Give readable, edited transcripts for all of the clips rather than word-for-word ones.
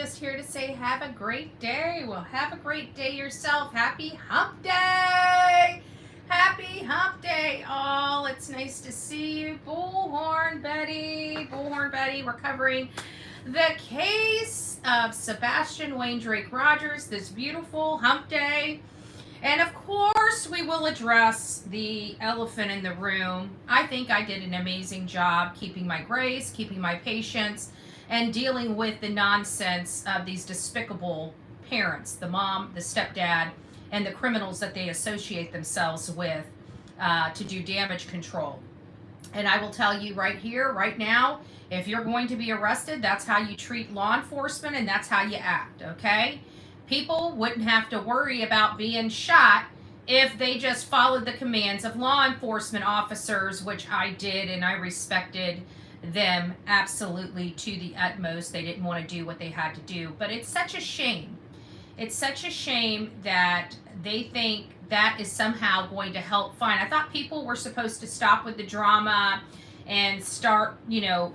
just here to say have a great day. Well, have a great day yourself. Happy hump day. Happy hump day, all. It's nice to see you. Bullhorn Betty. Bullhorn Betty. We're covering the case of Sebastian Rogers, this beautiful hump day. And of course, we will address the elephant in the room. I think I did an amazing job keeping my grace, keeping my patience, and dealing with the nonsense of these despicable parents, the mom, the stepdad, and the criminals that they associate themselves with to do damage control. And I will tell you right here, right now, if you're going to be arrested, that's how you treat law enforcement and that's how you act, okay? People wouldn't have to worry about being shot if they just followed the commands of law enforcement officers, which I did, and I respected them absolutely to the utmost. They didn't want to do what they had to do. But it's such a shame. It's such a shame that they think that is somehow going to help fine. I thought people were supposed to stop with the drama and start,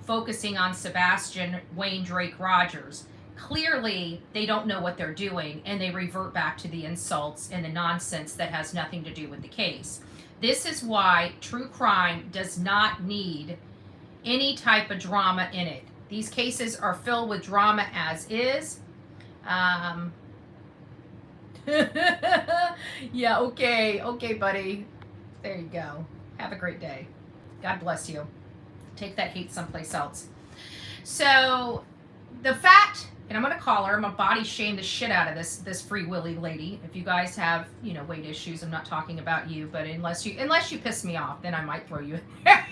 focusing on Sebastian Rogers. Clearly, they don't know what they're doing, and they revert back to the insults and the nonsense that has nothing to do with the case. This is why true crime does not need any type of drama in it. These cases are filled with drama as is. Yeah, okay, buddy. There you go. Have a great day. God bless you. Take that hate someplace else. So, the fact, and I'm going to call her, I'm going to body shame the shit out of this Free Willy lady. If you guys have, weight issues, I'm not talking about you, but unless you piss me off, then I might throw you in there.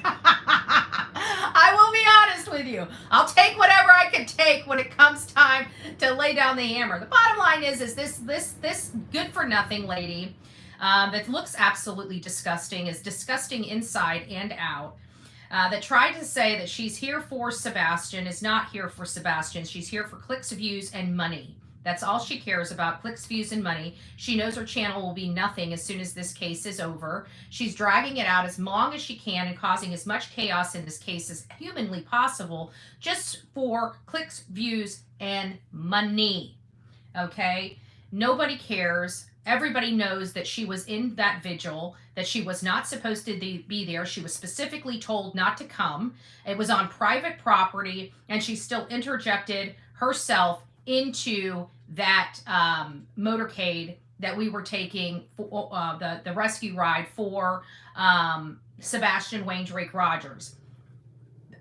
I will be honest with you. I'll take whatever I can take when it comes time to lay down the hammer. The bottom line is this good for nothing lady that looks absolutely disgusting, is disgusting inside and out. That tried to say that she's here for Sebastian is not here for Sebastian. She's here for clicks, views, and money. That's all she cares about, clicks, views, and money. She knows her channel will be nothing as soon as this case is over. She's dragging it out as long as she can and causing as much chaos in this case as humanly possible just for clicks, views, and money. Okay? Nobody cares. Everybody knows that she was in that vigil, that she was not supposed to be there. She was specifically told not to come. It was on private property, and she still interjected herself into that motorcade that we were taking for the rescue ride for Sebastian Rogers.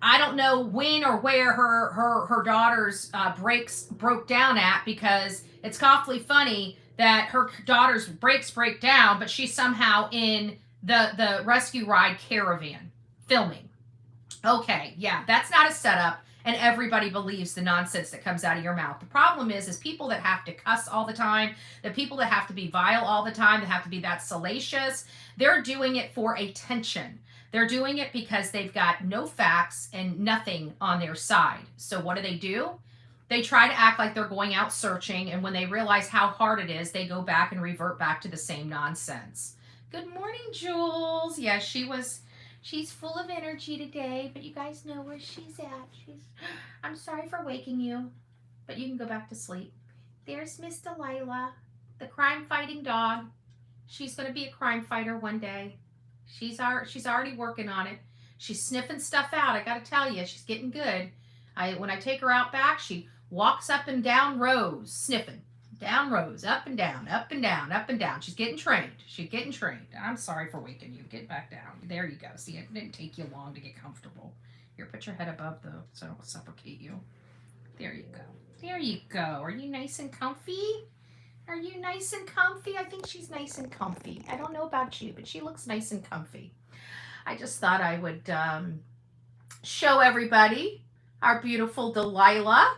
I don't know when or where her daughter's brakes broke down at, because it's awfully funny that her daughter's brakes break down, but she's somehow in the rescue ride caravan filming. Okay, yeah, that's not a setup, and everybody believes the nonsense that comes out of your mouth. The problem is people that have to cuss all the time, the people that have to be vile all the time, that have to be that salacious, they're doing it for attention. They're doing it because they've got no facts and nothing on their side. So what do? They try to act like they're going out searching, and when they realize how hard it is, they go back and revert back to the same nonsense. Good morning, Jules. Yeah, she's full of energy today, but you guys know where she's at. I'm sorry for waking you, but you can go back to sleep. There's Miss Delilah, the crime-fighting dog. She's going to be a crime fighter one day. She's already working on it. She's sniffing stuff out. I got to tell you, she's getting good. When I take her out back, she walks up and down rows, sniffing. Down rows, up and down, up and down, up and down. She's getting trained. I'm sorry for waking you. Get back down. There you go. See, it didn't take you long to get comfortable. Here, put your head above so I don't suffocate you. There you go. There you go. Are you nice and comfy? Are you nice and comfy? I think she's nice and comfy. I don't know about you, but she looks nice and comfy. I just thought I would show everybody our beautiful Delilah.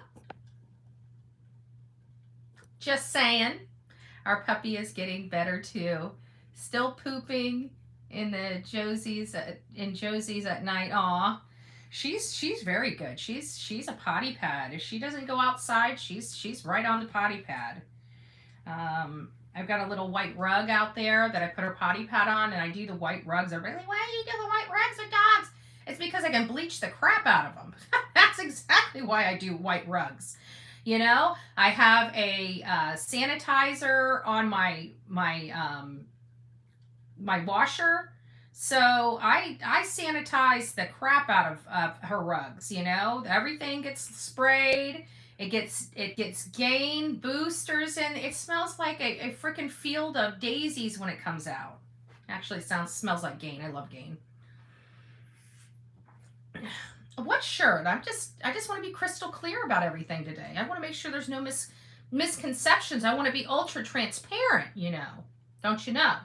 Just saying. Our puppy is getting better too. Still pooping in the Josie's at night. Aw. She's very good. She's a potty pad. If she doesn't go outside, she's right on the potty pad. I've got a little white rug out there that I put her potty pad on, and I do the white rugs. Everybody's like, why do you do the white rugs with dogs? It's because I can bleach the crap out of them. That's exactly why I do white rugs. You know, I have a sanitizer on my washer. So I sanitize the crap out of her rugs. You know, everything gets sprayed. It gets gain boosters, and it smells like a freaking field of daisies when it comes out. Actually, smells like Gain. I love Gain. What shirt? I just want to be crystal clear about everything today. I want to make sure there's no misconceptions. I want to be ultra transparent. Don't you know?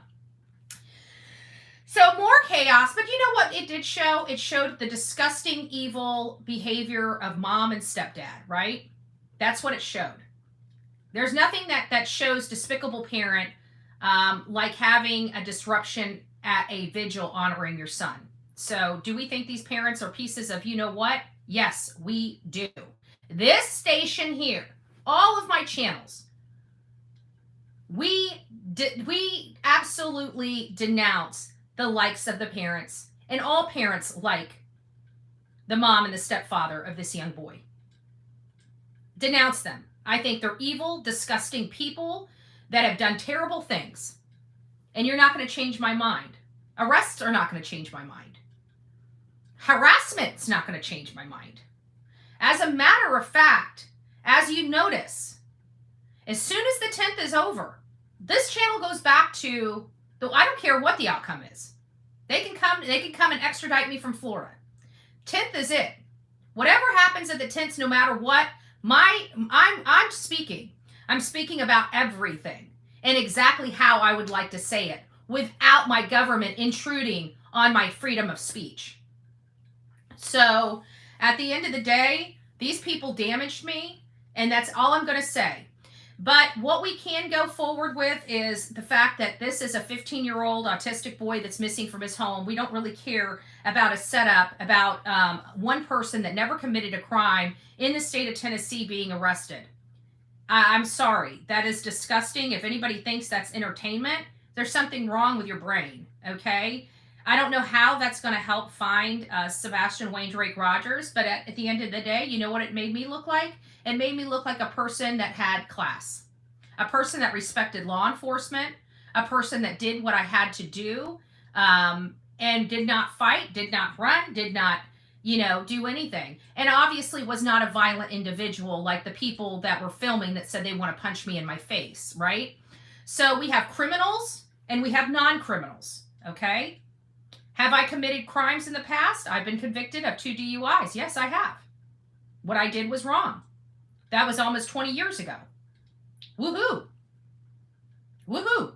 So more chaos, but you know what it did show? It showed the disgusting, evil behavior of mom and stepdad, right? That's what it showed. There's nothing that shows despicable parent like having a disruption at a vigil honoring your son. So do we think these parents are pieces of you know what? Yes, we do. This station here, all of my channels, we absolutely denounce the likes of the parents, and all parents like the mom and the stepfather of this young boy. Denounce them. I think they're evil, disgusting people that have done terrible things. And you're not going to change my mind. Arrests are not going to change my mind. Harassment's not going to change my mind. As a matter of fact, as you notice, as soon as the 10th is over, this channel goes back to I don't care what the outcome is. They can come and extradite me from Florida. 10th is it. Whatever happens at the 10th, no matter what, I'm speaking. I'm speaking about everything and exactly how I would like to say it without my government intruding on my freedom of speech. So at the end of the day, these people damaged me, and that's all I'm going to say. But what we can go forward with is the fact that this is a 15-year-old autistic boy that's missing from his home. We don't really care about a setup, about one person that never committed a crime in the state of Tennessee being arrested. I'm sorry. That is disgusting. If anybody thinks that's entertainment, there's something wrong with your brain, okay? I don't know how that's going to help find Sebastian Rogers, but at the end of the day, you know what it made me look like? It made me look like a person that had class, a person that respected law enforcement, a person that did what I had to do, and did not fight, did not run, did not, do anything. And obviously was not a violent individual like the people that were filming that said they want to punch me in my face, right? So we have criminals and we have non-criminals, okay? Have I committed crimes in the past? I've been convicted of 2 DUIs. Yes, I have. What I did was wrong. That was almost 20 years ago. Woohoo. Woohoo.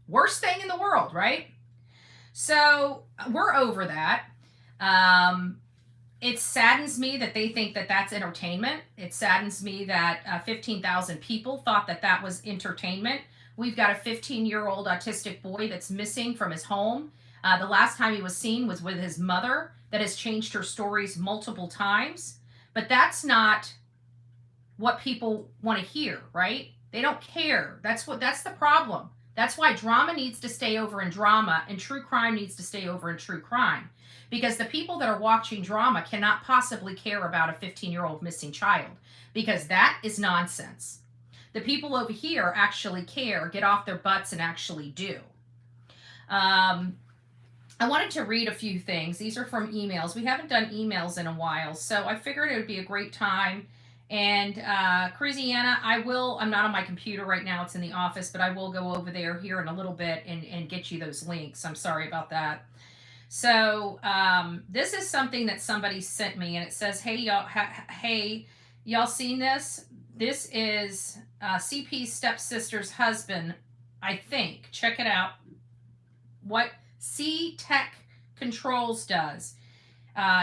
Worst thing in the world, right? So we're over that. It saddens me that they think that that's entertainment. It saddens me that 15,000 people thought that that was entertainment. We've got a 15-year-old autistic boy that's missing from his home. The last time he was seen was with his mother that has changed her stories multiple times. But that's not what people want to hear, right? They don't care. That's the problem. That's why drama needs to stay over in drama and true crime needs to stay over in true crime. Because the people that are watching drama cannot possibly care about a 15-year-old missing child, because that is nonsense. The people over here actually care, get off their butts, and actually do. I wanted to read a few things. These are from emails. We haven't done emails in a while, so I figured it would be a great time. And Chrisiana, I'm not on my computer right now, it's in the office, but I will go over there here in a little bit and get you those links. I'm sorry about that. So this is something that somebody sent me, and it says, hey, y'all seen this? This is CP's stepsister's husband, I think. Check it out. What C-Tech Controls does.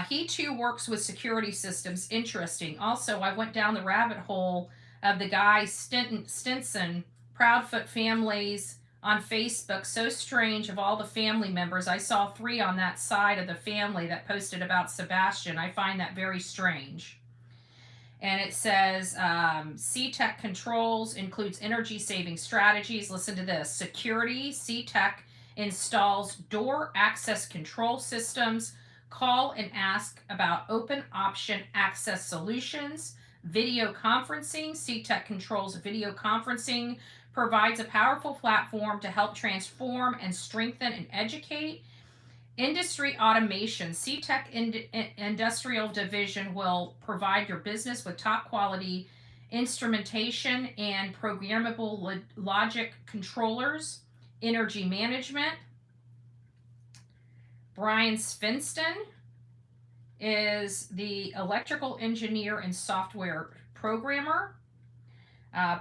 He too works with security systems. Interesting. Also, I went down the rabbit hole of the guy Stinson, Proudfoot Families on Facebook. So strange, of all the family members. I saw 3 on that side of the family that posted about Sebastian. I find that very strange. And it says, C-Tech Controls includes energy saving strategies. Listen to this. Security, C-Tech installs door access control systems. Call and ask about open option access solutions. video conferencing. CTech controls video conferencing, provides a powerful platform to help transform and strengthen and educate. Industry automation. CTech Industrial Division will provide your business with top quality instrumentation and programmable logic controllers. Energy management. Brian Svinston is the electrical engineer and software programmer.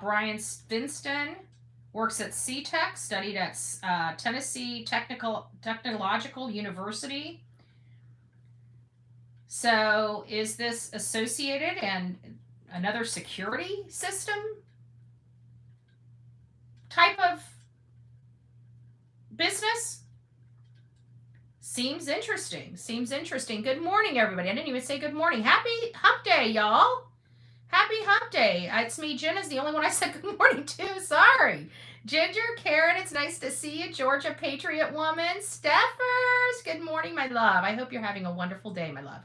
Brian Svinston works at CTech, studied at Tennessee Technological University. So is this associated and another security system type of business? Seems interesting. Seems interesting. Good morning, everybody. I didn't even say good morning. Happy Hump Day, y'all. Happy Hump Day. It's me, Jen, is the only one I said good morning to. Sorry. Ginger, Karen, it's nice to see you. Georgia, Patriot Woman. Steffers, good morning, my love. I hope you're having a wonderful day, my love.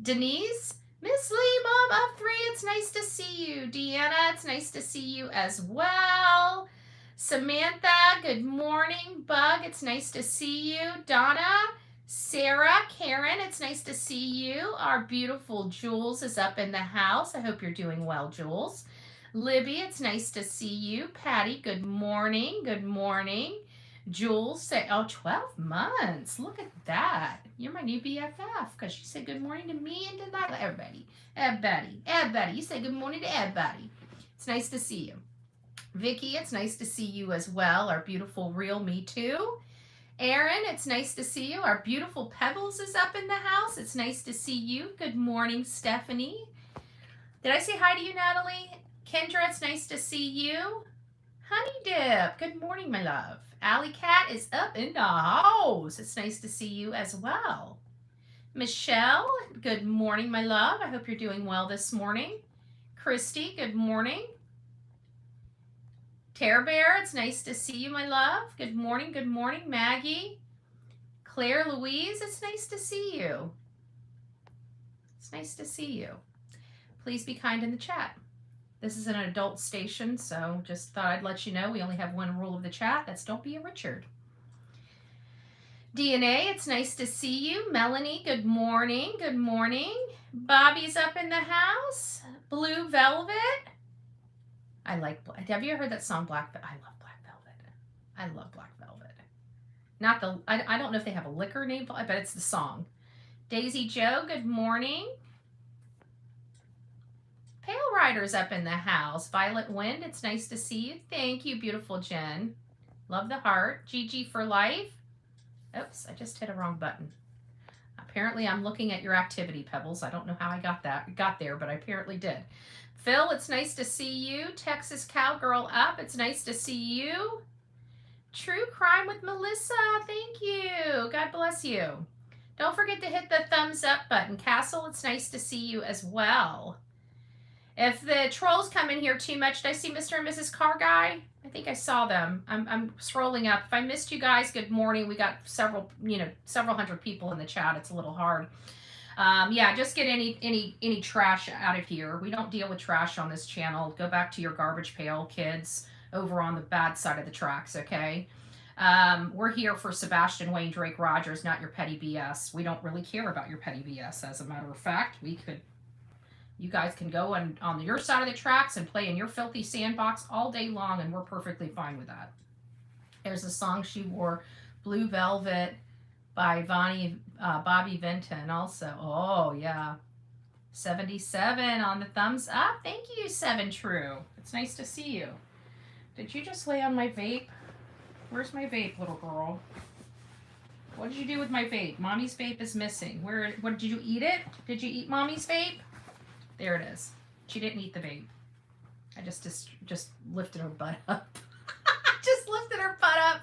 Denise, Miss Lee, Mom of 3, it's nice to see you. Deanna, it's nice to see you as well. Samantha, good morning. Bug, it's nice to see you. Donna, Sarah, Karen, it's nice to see you. Our beautiful Jules is up in the house. I hope you're doing well, Jules. Libby, it's nice to see you. Patty, good morning. Good morning. Jules, say, 12 months. Look at that. You're my new BFF because you say good morning to me and to everybody. Everybody. You say good morning to everybody. It's nice to see you. Vicky, it's nice to see you as well. Our beautiful real me too. Erin, it's nice to see you. Our beautiful Pebbles is up in the house. It's nice to see you. Good morning, Stephanie. Did I say hi to you, Natalie? Kendra, it's nice to see you. Honey Dip, good morning, my love. Alley Cat is up in the house. It's nice to see you as well. Michelle, good morning, my love. I hope you're doing well this morning. Christy, good morning. Tara Bear, it's nice to see you, my love. Good morning, Maggie. Claire Louise, it's nice to see you. It's nice to see you. Please be kind in the chat. This is an adult station, so just thought I'd let you know we only have one rule of the chat. That's don't be a Richard. DNA, it's nice to see you. Melanie, good morning. Good morning. Bobby's up in the house. Blue Velvet. Have you ever heard that song Black Velvet? I love Black Velvet. I love Black Velvet. Not the, I don't know if they have a liquor name, but it's the song. Daisy Joe, good morning. Pale Rider's up in the house. Violet Wind, it's nice to see you. Thank you, beautiful Jen. Love the heart. Gigi for life. Oops, I just hit a wrong button. Apparently I'm looking at your activity, Pebbles. I don't know how I got there, but I apparently did. Phil, it's nice to see you. Texas Cowgirl up, it's nice to see you. True Crime with Melissa, thank you. God bless you. Don't forget to hit the thumbs up button. Castle, it's nice to see you as well. If the trolls come in here too much, did I see Mr. and Mrs. Car Guy? I think I saw them. I'm scrolling up. If I missed you guys, good morning. We got several hundred people in the chat. It's a little hard. Yeah, just get any trash out of here. We don't deal with trash on this channel. Go back to your garbage pail, kids, over on the bad side of the tracks, okay? We're here for Sebastian Wayne Drake Rogers, not your petty BS. We don't really care about your petty BS, as a matter of fact. You guys can go on your side of the tracks and play in your filthy sandbox all day long, and we're perfectly fine with that. There's a song she wore, Blue Velvet, by Bobby Vinton also. Oh, yeah. 77 on the thumbs up. Thank you, 7 True. It's nice to see you. Did you just lay on my vape? Where's my vape, little girl? What did you do with my vape? Mommy's vape is missing. What did you eat it? Did you eat Mommy's vape? There it is. She didn't eat the vape. I just lifted her butt up. Just lifted her butt up.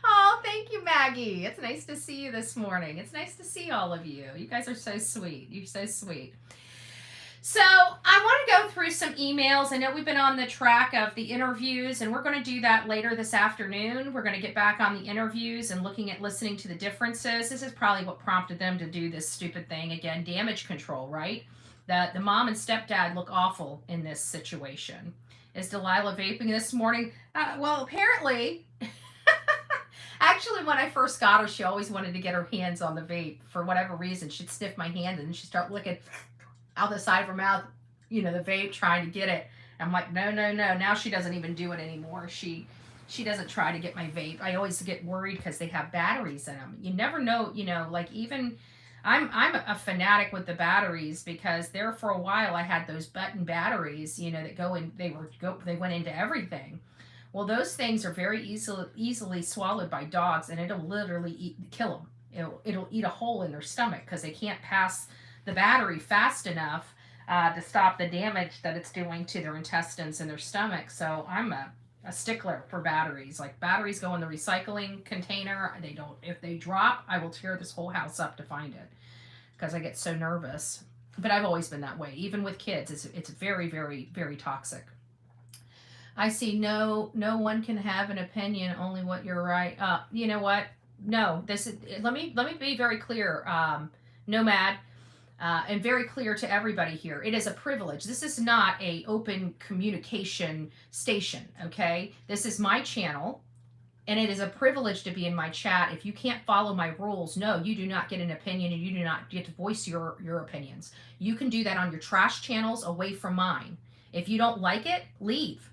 Oh, thank you, Maggie. It's nice to see you this morning. It's nice to see all of you. You guys are so sweet. You're so sweet. So I want to go through some emails. I know we've been on the track of the interviews, and we're going to do that later this afternoon. We're going to get back on the interviews and listening to the differences. This is probably what prompted them to do this stupid thing again, damage control, right? The mom and stepdad look awful in this situation. Is Delilah vaping this morning? Well, apparently, actually, when I first got her, she always wanted to get her hands on the vape for whatever reason. She'd sniff my hand and she'd start licking out the side of her mouth, the vape, trying to get it. I'm like, no, no, no. Now she doesn't even do it anymore. She doesn't try to get my vape. I always get worried because they have batteries in them. You never know, like even I'm a fanatic with the batteries because there for a while I had those button batteries, that go in. They went into everything. Well, those things are very easily swallowed by dogs, and it'll literally kill them. It'll eat a hole in their stomach because they can't pass the battery fast enough to stop the damage that it's doing to their intestines and their stomach. So I'm a stickler for batteries. Like, batteries go in the recycling container. If they drop, I will tear this whole house up to find it because I get so nervous. But I've always been that way. Even with kids, it's very, very, very toxic. I see no one can have an opinion, only what you're right. You know what? No, let me be very clear, Nomad, and very clear to everybody here. It is a privilege. This is not a open communication station, okay? This is my channel, and it is a privilege to be in my chat. If you can't follow my rules, no, you do not get an opinion, and you do not get to voice your opinions. You can do that on your trash channels away from mine. If you don't like it, leave.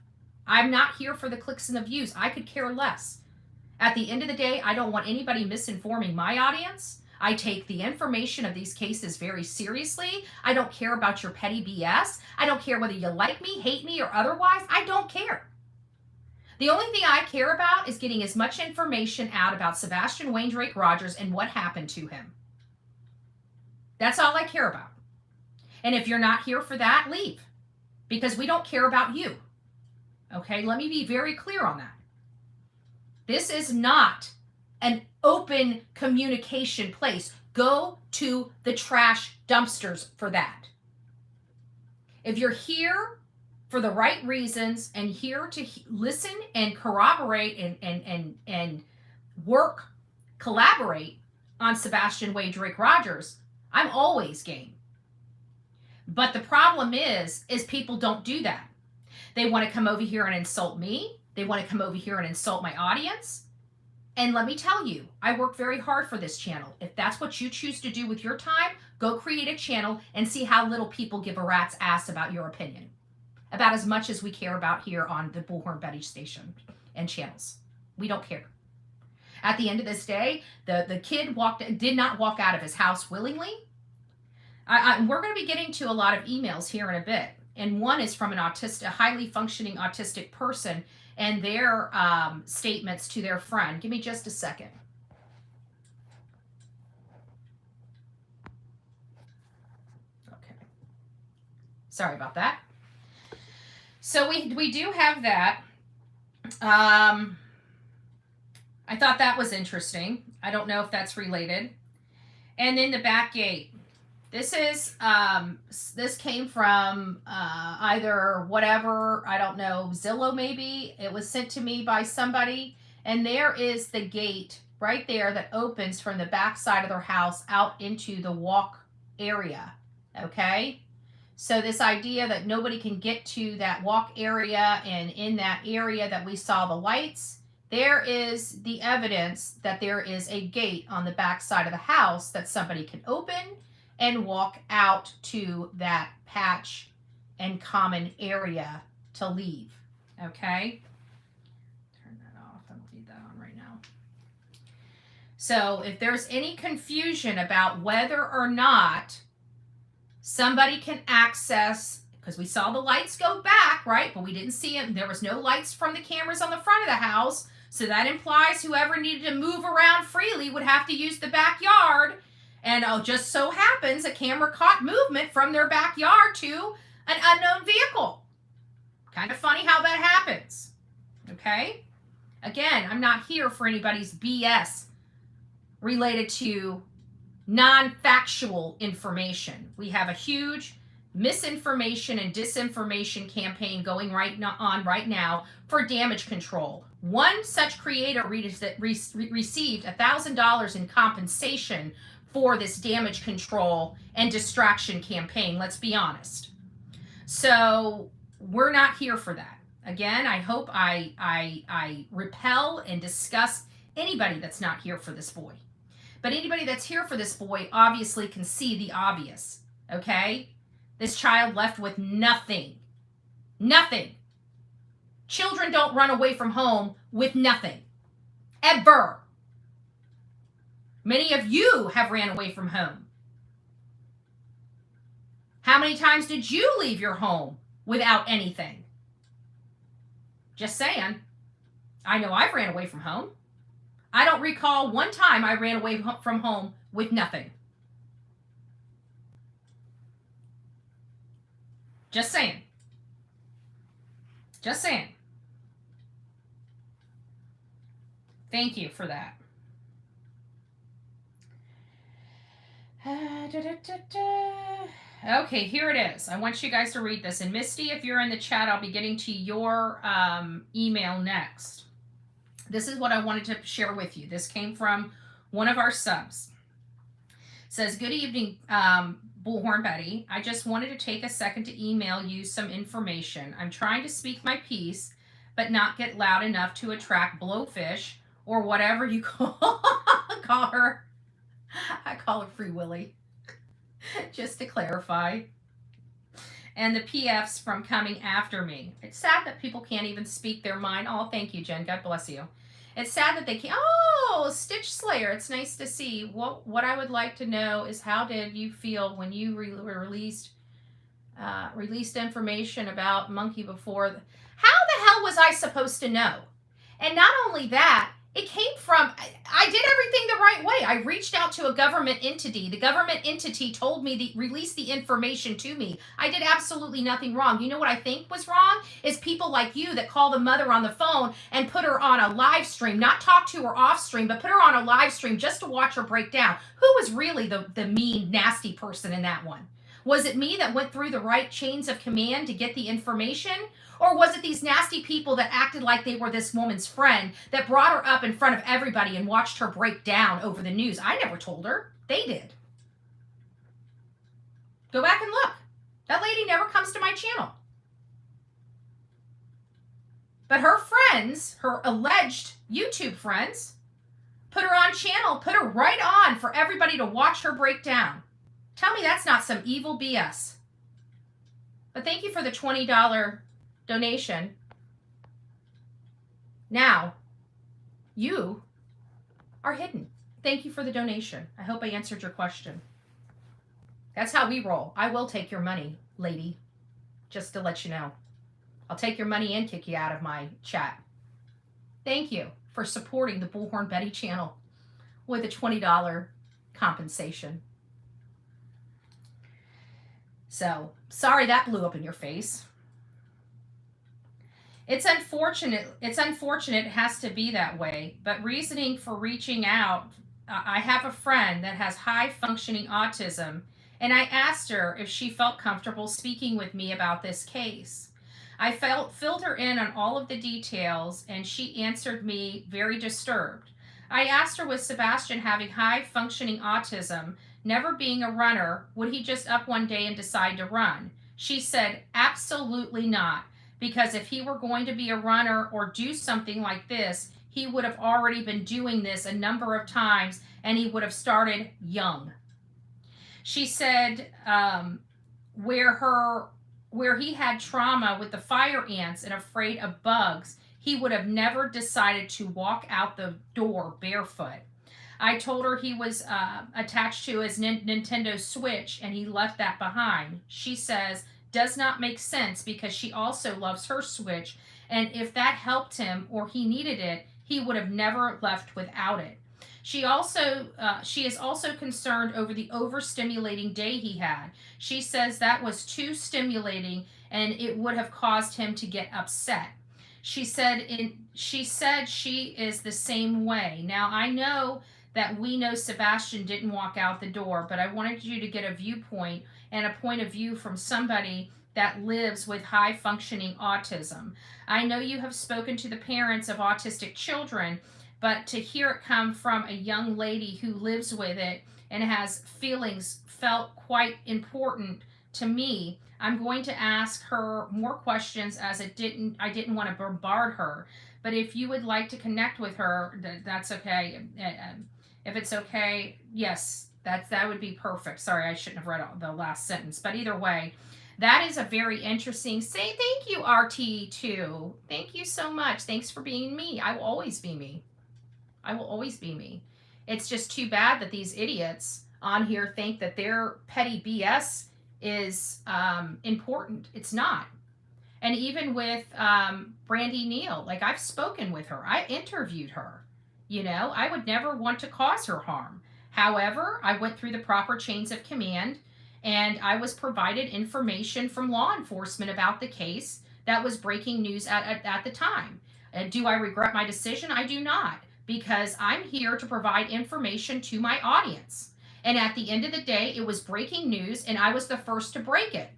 I'm not here for the clicks and the views. I could care less. At the end of the day, I don't want anybody misinforming my audience. I take the information of these cases very seriously. I don't care about your petty BS. I don't care whether you like me, hate me, or otherwise. I don't care. The only thing I care about is getting as much information out about Sebastian Wayne Rogers and what happened to him. That's all I care about. And if you're not here for that, leave. Because we don't care about you. Okay, let me be very clear on that. This is not an open communication place. Go to the trash dumpsters for that. If you're here for the right reasons and here to listen and corroborate and collaborate on Sebastian Wade Drake Rogers, I'm always game. But the problem is people don't do that. They want to come over here and insult me. They want to come over here and insult my audience. And let me tell you, I work very hard for this channel. If that's what you choose to do with your time, go create a channel and see how little people give a rat's ass about your opinion. About as much as we care about here on the Bullhorn Betty station and channels. We don't care. At the end of this day, the kid did not walk out of his house willingly. We're going to be getting to a lot of emails here in a bit. And one is from a highly functioning autistic person and their statements to their friend. Give me just a second. Okay. Sorry about that. So we do have that. I thought that was interesting. I don't know if that's related. And then the back gate. This is this came from either whatever, I don't know, Zillow maybe. It was sent to me by somebody, and there is the gate right there that opens from the back side of their house out into the walk area. Okay, so this idea that nobody can get to that walk area, and in that area that we saw the lights, there is the evidence that there is a gate on the back side of the house that somebody can open and walk out to that patch and common area to leave. Okay? Turn that off. I don't need that on right now. So if there's any confusion about whether or not somebody can access, because we saw the lights go back, right? But we didn't see it. There was no lights from the cameras on the front of the house. So that implies whoever needed to move around freely would have to use the backyard. And just so happens a camera caught movement from their backyard to an unknown vehicle. Kind of funny how that happens. Okay? Again, I'm not here for anybody's BS related to non-factual information. We have a huge misinformation and disinformation campaign going on right now for damage control. One such creator received $1,000 in compensation for this damage control and distraction campaign. Let's be honest. So we're not here for that. Again, I hope I repel and discuss anybody that's not here for this boy. But anybody that's here for this boy obviously can see the obvious, okay? This child left with nothing. Nothing. Children don't run away from home with nothing. Ever. Many of you have ran away from home. How many times did you leave your home without anything? Just saying. I know I've ran away from home. I don't recall one time I ran away from home with nothing. Just saying. Just saying. Thank you for that. Okay, here it is. I want you guys to read this. And Misty, if you're in the chat, I'll be getting to your email next. This is what I wanted to share with you. This came from one of our subs. It says, good evening, Bullhorn Betty. I just wanted to take a second to email you some information. I'm trying to speak my piece, but not get loud enough to attract blowfish or whatever you call her. I call her Free Willy, just to clarify. And the PFs from coming after me. It's sad that people can't even speak their mind. Oh, thank you, Jen. God bless you. It's sad that they can't. Oh, Stitch Slayer. It's nice to see. What I would like to know is, how did you feel when you released information about Monkey before? How the hell was I supposed to know? And not only that, it came from, I did everything the right way. I reached out to a government entity. The government entity told me release the information to me. I did absolutely nothing wrong. You know what I think was wrong? Is people like you that call the mother on the phone and put her on a live stream, not talk to her off stream, but put her on a live stream just to watch her break down. Who was really the mean, nasty person in that one? Was it me that went through the right chains of command to get the information? Or was it these nasty people that acted like they were this woman's friend that brought her up in front of everybody and watched her break down over the news? I never told her. They did. Go back and look. That lady never comes to my channel. But her friends, her alleged YouTube friends, put her on channel, put her right on for everybody to watch her break down. Tell me that's not some evil BS. But thank you for the $20 donation. Now, you are hidden. Thank you for the donation. I hope I answered your question. That's how we roll. I will take your money, lady, just to let you know. I'll take your money and kick you out of my chat. Thank you for supporting the Bullhorn Betty channel with a $20 compensation. So, sorry that blew up in your face. It's unfortunate. It has to be that way. But reasoning for reaching out, I have a friend that has high functioning autism, and I asked her if she felt comfortable speaking with me about this case. I filled her in on all of the details, and she answered me very disturbed. I asked her, with Sebastian having high functioning autism, never being a runner, would he just up one day and decide to run? She said, absolutely not. Because if he were going to be a runner or do something like this, he would have already been doing this a number of times, and he would have started young. She said where he had trauma with the fire ants and afraid of bugs, he would have never decided to walk out the door barefoot. I told her he was attached to his Nintendo Switch, and he left that behind. She says, does not make sense, because she also loves her Switch, and if that helped him or he needed it, he would have never left without it. She is also concerned over the overstimulating day he had. She says that was too stimulating and it would have caused him to get upset. She said she is the same way. Now, I know that we know Sebastian didn't walk out the door, but I wanted you to get a viewpoint and a point of view from somebody that lives with high functioning autism. I know you have spoken to the parents of autistic children, but to hear it come from a young lady who lives with it and has feelings felt quite important to me, I'm going to ask her more questions, as I didn't want to bombard her. But if you would like to connect with her, that's okay. If it's okay, yes, that would be perfect. Sorry, I shouldn't have read the last sentence. But either way, that is a very interesting. Say thank you, RT2. Thank you so much. Thanks for being me. I will always be me. I will always be me. It's just too bad that these idiots on here think that their petty BS is important. It's not. And even with Brandy Neal, like, I've spoken with her, I interviewed her. You know, I would never want to cause her harm. However, I went through the proper chains of command, and I was provided information from law enforcement about the case that was breaking news at the time. Do I regret my decision? I do not, because I'm here to provide information to my audience. And at the end of the day, it was breaking news, and I was the first to break it.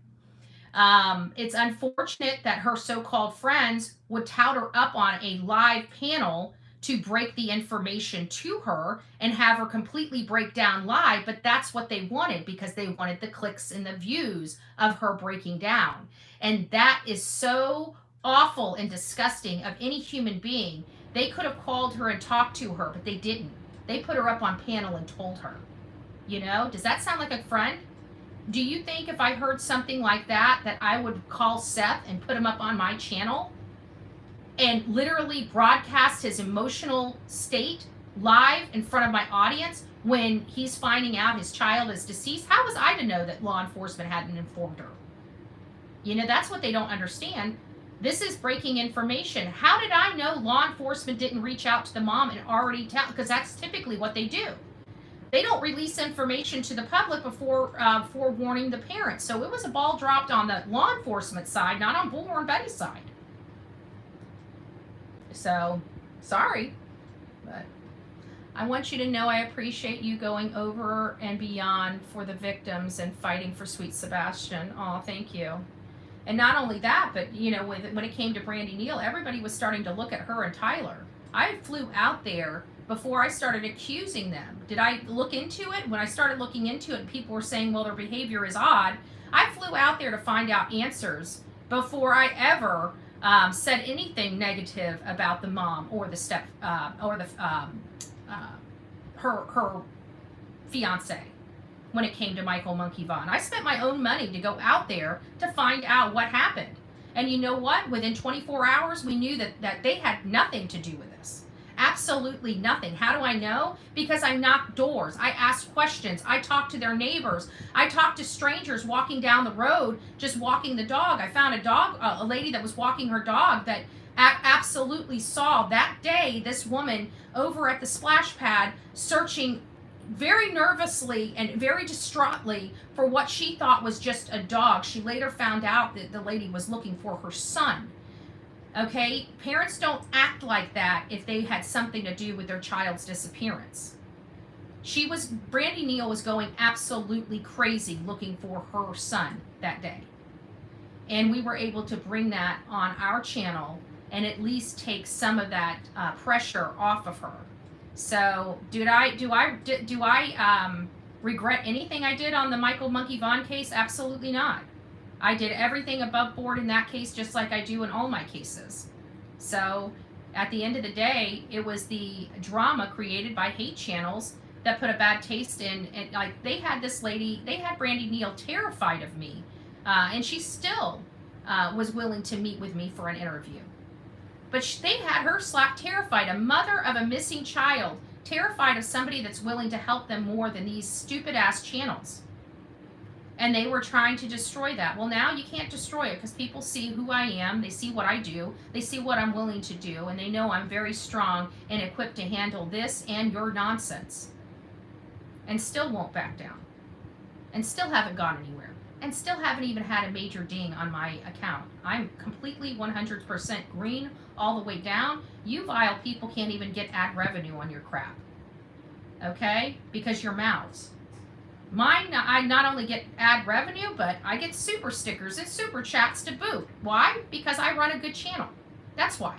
It's unfortunate that her so-called friends would tout her up on a live panel to break the information to her and have her completely break down live, but that's what they wanted, because they wanted the clicks and the views of her breaking down. And that is so awful and disgusting of any human being. They could have called her and talked to her, but they didn't. They put her up on panel and told her. You know, does that sound like a friend? Do you think if I heard something like that I would call Seth and put him up on my channel and literally broadcast his emotional state live in front of my audience when he's finding out his child is deceased? How was I to know that law enforcement hadn't informed her? You know, that's what they don't understand. This is breaking information. How did I know law enforcement didn't reach out to the mom and already tell? Because that's typically what they do. They don't release information to the public before forewarning the parents. So it was a ball dropped on the law enforcement side, not on Bullhorn Betty's side. So, sorry, but I want you to know I appreciate you going over and beyond for the victims and fighting for sweet Sebastian. Oh, thank you. And not only that, but, you know, when it came to Brandy Neal, everybody was starting to look at her and Tyler. I flew out there before I started accusing them. Did I look into it? When I started looking into it and people were saying, well, their behavior is odd, I flew out there to find out answers before I ever said anything negative about the mom or the her fiance when it came to Michael Monkey Vaughn. I spent my own money to go out there to find out what happened. And you know what? Within 24 hours, we knew that they had nothing to do with this. Absolutely nothing. How do I know? Because I knocked doors. I asked questions. I talked to their neighbors. I talked to strangers walking down the road, just walking the dog. I found a lady that was walking her dog that absolutely saw that day this woman over at the splash pad searching very nervously and very distraughtly for what she thought was just a dog. She later found out that the lady was looking for her son. Okay, parents don't act like that if they had something to do with their child's disappearance. Brandy Neal was going absolutely crazy looking for her son that day. And we were able to bring that on our channel and at least take some of that pressure off of her. So, do I regret anything I did on the Michael Monkey Vaughn case? Absolutely not. I did everything above board in that case, just like I do in all my cases. So, at the end of the day, it was the drama created by hate channels that put a bad taste in. And like, they had Brandy Neal terrified of me, and she still was willing to meet with me for an interview. But they had her slap terrified, a mother of a missing child, terrified of somebody that's willing to help them more than these stupid ass channels. And they were trying to destroy that. Well, now you can't destroy it because people see who I am. They see what I do. They see what I'm willing to do. And they know I'm very strong and equipped to handle this and your nonsense. And still won't back down. And still haven't gone anywhere. And still haven't even had a major ding on my account. I'm completely 100% green all the way down. You vile people can't even get ad revenue on your crap. Okay? Because your mouths. Mine, I not only get ad revenue, but I get super stickers and super chats to boot. Why? Because I run a good channel. That's why.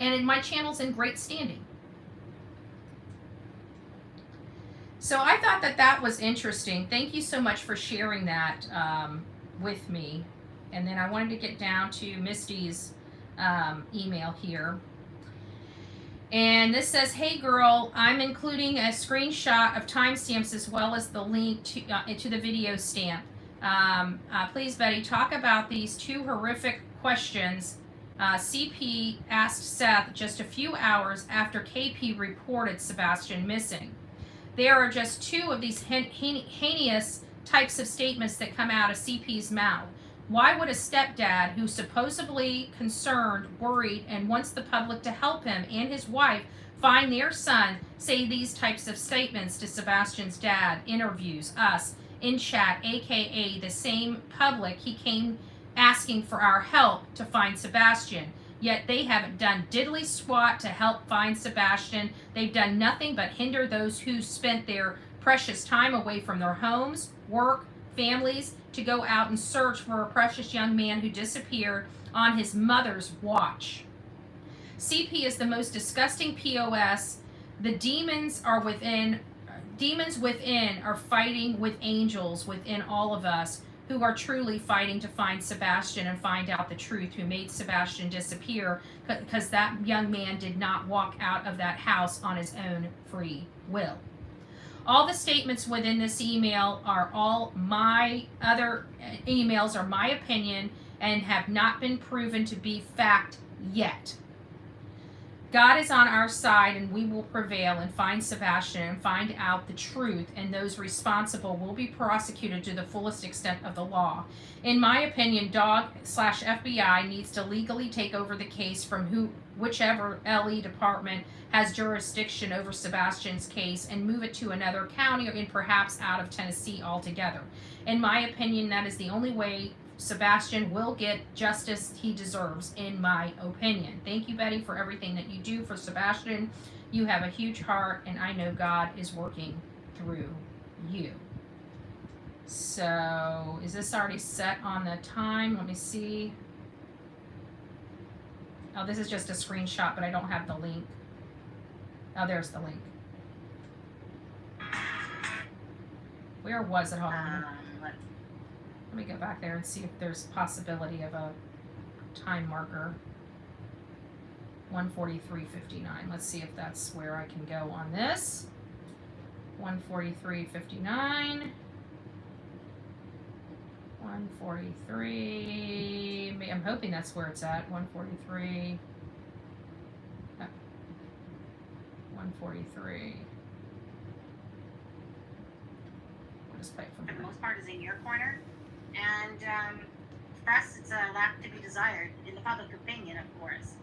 And my channel's in great standing. So I thought that that was interesting. Thank you so much for sharing that with me. And then I wanted to get down to Misty's email here. And this says, "Hey girl, I'm including a screenshot of timestamps as well as the link to the video stamp. Please, Betty, talk about these two horrific questions CP asked Seth just a few hours after KP reported Sebastian missing. There are just two of these heinous types of statements that come out of CP's mouth. Why would a stepdad who's supposedly concerned, worried, and wants the public to help him and his wife find their son say these types of statements to Sebastian's dad, interviews, us, in chat, aka the same public he came asking for our help to find Sebastian? Yet they haven't done diddly squat to help find Sebastian. They've done nothing but hinder those who spent their precious time away from their homes, work, families, to go out and search for a precious young man who disappeared on his mother's watch. CP is the most disgusting POS. The demons within are fighting with angels within all of us who are truly fighting to find Sebastian and find out the truth who made Sebastian disappear, because that young man did not walk out of that house on his own free will. All the statements within this email are all my other emails are my opinion and have not been proven to be fact yet. God is on our side and we will prevail and find Sebastian and find out the truth, and those responsible will be prosecuted to the fullest extent of the law. In my opinion, DOG/FBI needs to legally take over the case from whichever LE department has jurisdiction over Sebastian's case and move it to another county or perhaps out of Tennessee altogether. In my opinion, that is the only way Sebastian will get justice he deserves, in my opinion. Thank you, Betty, for everything that you do for Sebastian. You have a huge heart, and I know God is working through you." So, is this already set on the time? Let me see. Oh, this is just a screenshot, but I don't have the link. Oh, there's the link. Where was it? Hold on. Let me go back there and see if there's a possibility of a time marker. 1:43:59. Let's see if that's where I can go on this. 1:43:59. 1:43. I'm hoping that's where it's at. 1:43. 1:43. We'll just play it from For the here. most part, is in your corner. And for us, it's a lack to be desired in the public opinion, of course.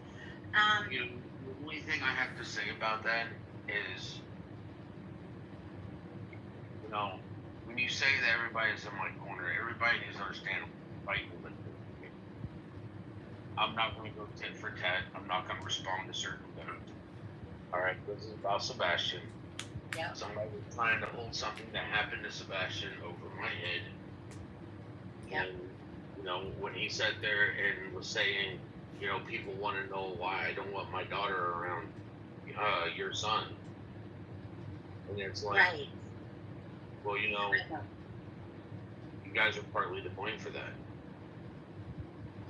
The only thing I have to say about that is, when you say that everybody's in my corner, everybody needs to understand fighting with it. I'm not going to go tit for tat. I'm not going to respond to certain things. All right, this is about Sebastian. Yep. Somebody was trying to hold something that happened to Sebastian over my head. Yep. And, when he sat there and was saying, people want to know why I don't want my daughter around your son. And it's like, Right. well, you guys are partly to blame for that.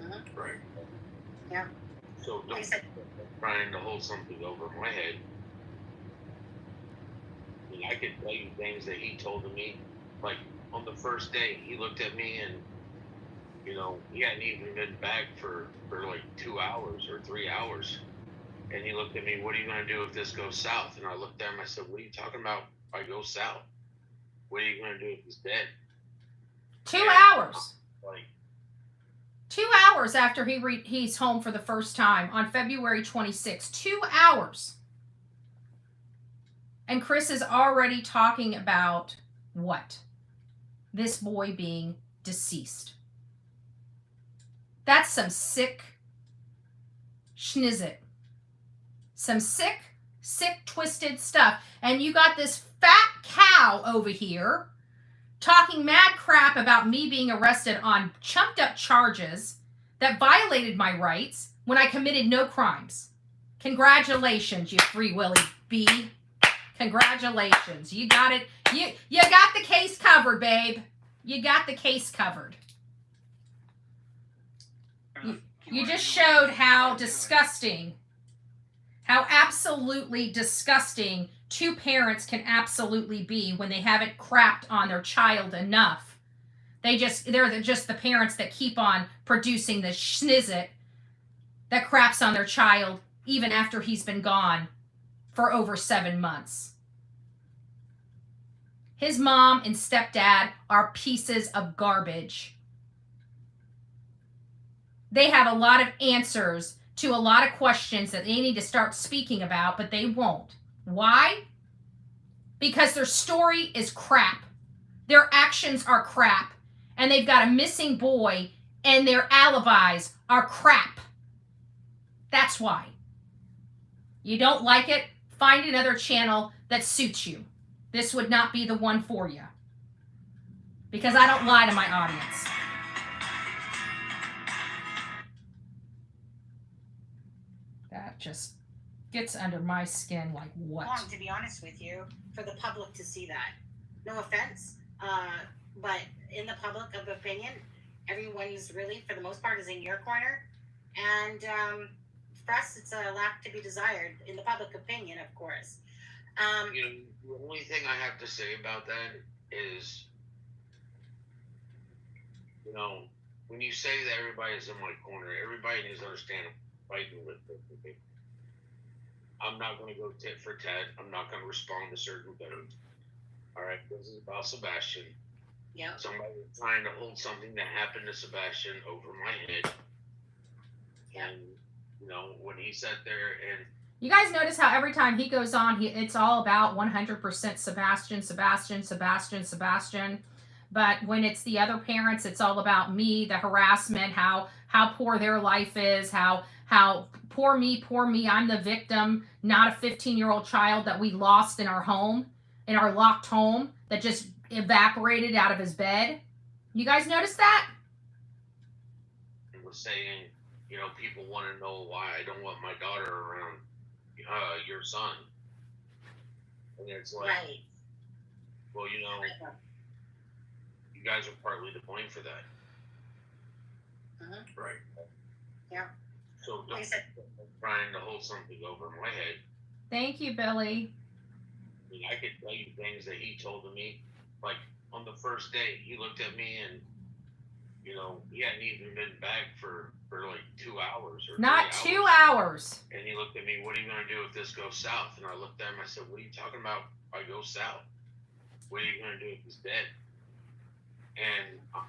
Mm-hmm. Right. Yeah. So don't trying to hold something over my head. I could tell you things that he told me. Like, on the first day, he looked at me and, he hadn't even been back for like 2 hours or 3 hours. And he looked at me, "What are you going to do if this goes south?" And I looked at him, I said, "What are you talking about if I go south? What are you going to do if he's dead?" 2 hours. Like, 2 hours after he's home for the first time on February 26th. 2 hours. And Chris is already talking about what? This boy being deceased. That's some sick schnizzit. Some sick, twisted stuff. And you got this fat cow over here talking mad crap about me being arrested on chumped up charges that violated my rights when I committed no crimes. Congratulations, you free willy bee. Congratulations. You got it. You got the case covered, babe. You got the case covered. You just showed how disgusting, how absolutely disgusting two parents can absolutely be when they haven't crapped on their child enough. They're just the parents that keep on producing the schnizzit that craps on their child even after he's been gone for over 7 months. His mom and stepdad are pieces of garbage. They have a lot of answers to a lot of questions that they need to start speaking about, but they won't. Why? Because their story is crap. Their actions are crap. And they've got a missing boy, and their alibis are crap. That's why. You don't like it? Find another channel that suits you. This would not be the one for you. Because I don't lie to my audience. That just gets under my skin like what? Wrong, to be honest with you, for the public to see that. No offense, but in the public of opinion, everyone's really, for the most part, is in your corner. And for us, it's a lack to be desired in the public opinion, of course. The only thing I have to say about that is, when you say that everybody's in my corner, everybody needs to understand I'm fighting with it. I'm not going to go tit for tat. I'm not going to respond to certain things. All right, this is about Sebastian. Yeah. Somebody was trying to hold something that happened to Sebastian over my head. Yeah. And, when he sat there and... You guys notice how every time he goes on, it's all about 100% Sebastian. But when it's the other parents, it's all about me, the harassment, how poor their life is, how poor me, I'm the victim, not a 15-year-old child that we lost in our home, in our locked home, that just evaporated out of his bed. You guys notice that? It was saying, people want to know why I don't want my daughter around your son. And it's like, Right. Well, you guys are partly to blame for that. Mm-hmm. Right. Yeah. So don't trying to hold something over my head. Thank you, Billy. I mean, I could tell you things that he told me. Like, on the first day, he looked at me and, he hadn't even been back for like 2 hours or Not 3 2 hours. hours. And he looked at me, what are you going to do if this goes south? And I looked at him, I said, what are you talking about if I go south? What are you going to do if he's dead? And I'm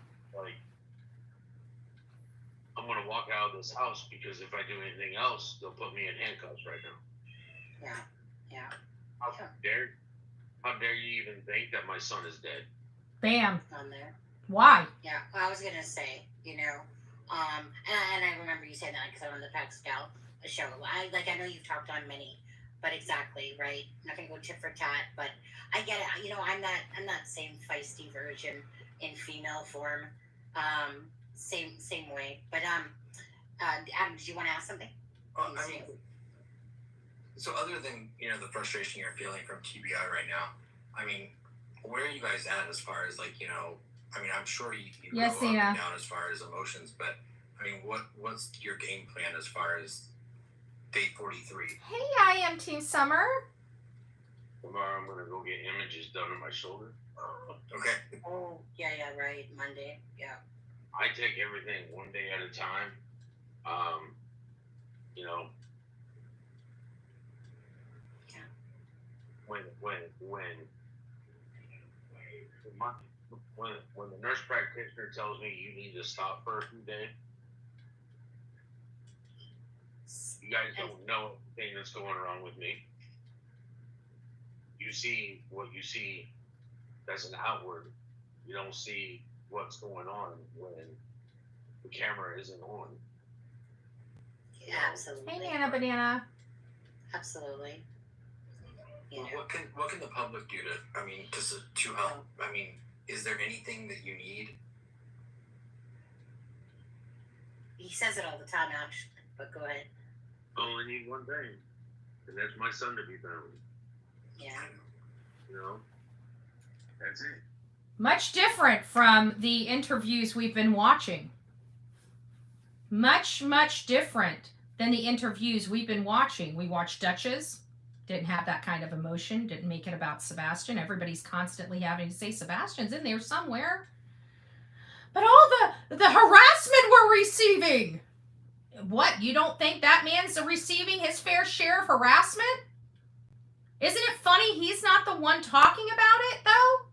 going to walk out of this house because if I do anything else, they'll put me in handcuffs right now. Yeah. How dare you even think that my son is dead? Bam. On there. Why? Yeah, well, I was going to say, and I remember you saying that because I'm on the Pack Scout show. I know you've talked on many, but exactly, right? I'm not going to go tit for tat, but I get it. I'm that same feisty version in female form. Same way. But Adam, did you want to ask something? So other than the frustration you're feeling from TBI right now, where are you guys at as far as I'm sure you Yes, go up Zena. and down as far as emotions, but what's your game plan as far as day 43? Hey, I am Team Summer. Tomorrow I'm going to go get images done on my shoulder. Okay. Oh, yeah, right. Monday, yeah. I take everything one day at a time. When the nurse practitioner tells me you need to stop for a few days, you guys don't know anything that's going wrong with me. You see what you see as an outward. You don't see what's going on when the camera isn't on. Yeah, absolutely. Hey, Nana Banana. Absolutely. Well, what can the public do to help? Is there anything that you need? He says it all the time, actually. But go ahead. I only need one thing, and that's my son to be found. Yeah. You know, that's it. Much different from the interviews we've been watching. Much, much different than the interviews we've been watching. We watched Duchess. Didn't have that kind of emotion. Didn't make it about Sebastian. Everybody's constantly having to say Sebastian's in there somewhere. But all the harassment we're receiving. What? You don't think that man's receiving his fair share of harassment? Isn't it funny he's not the one talking about it, though?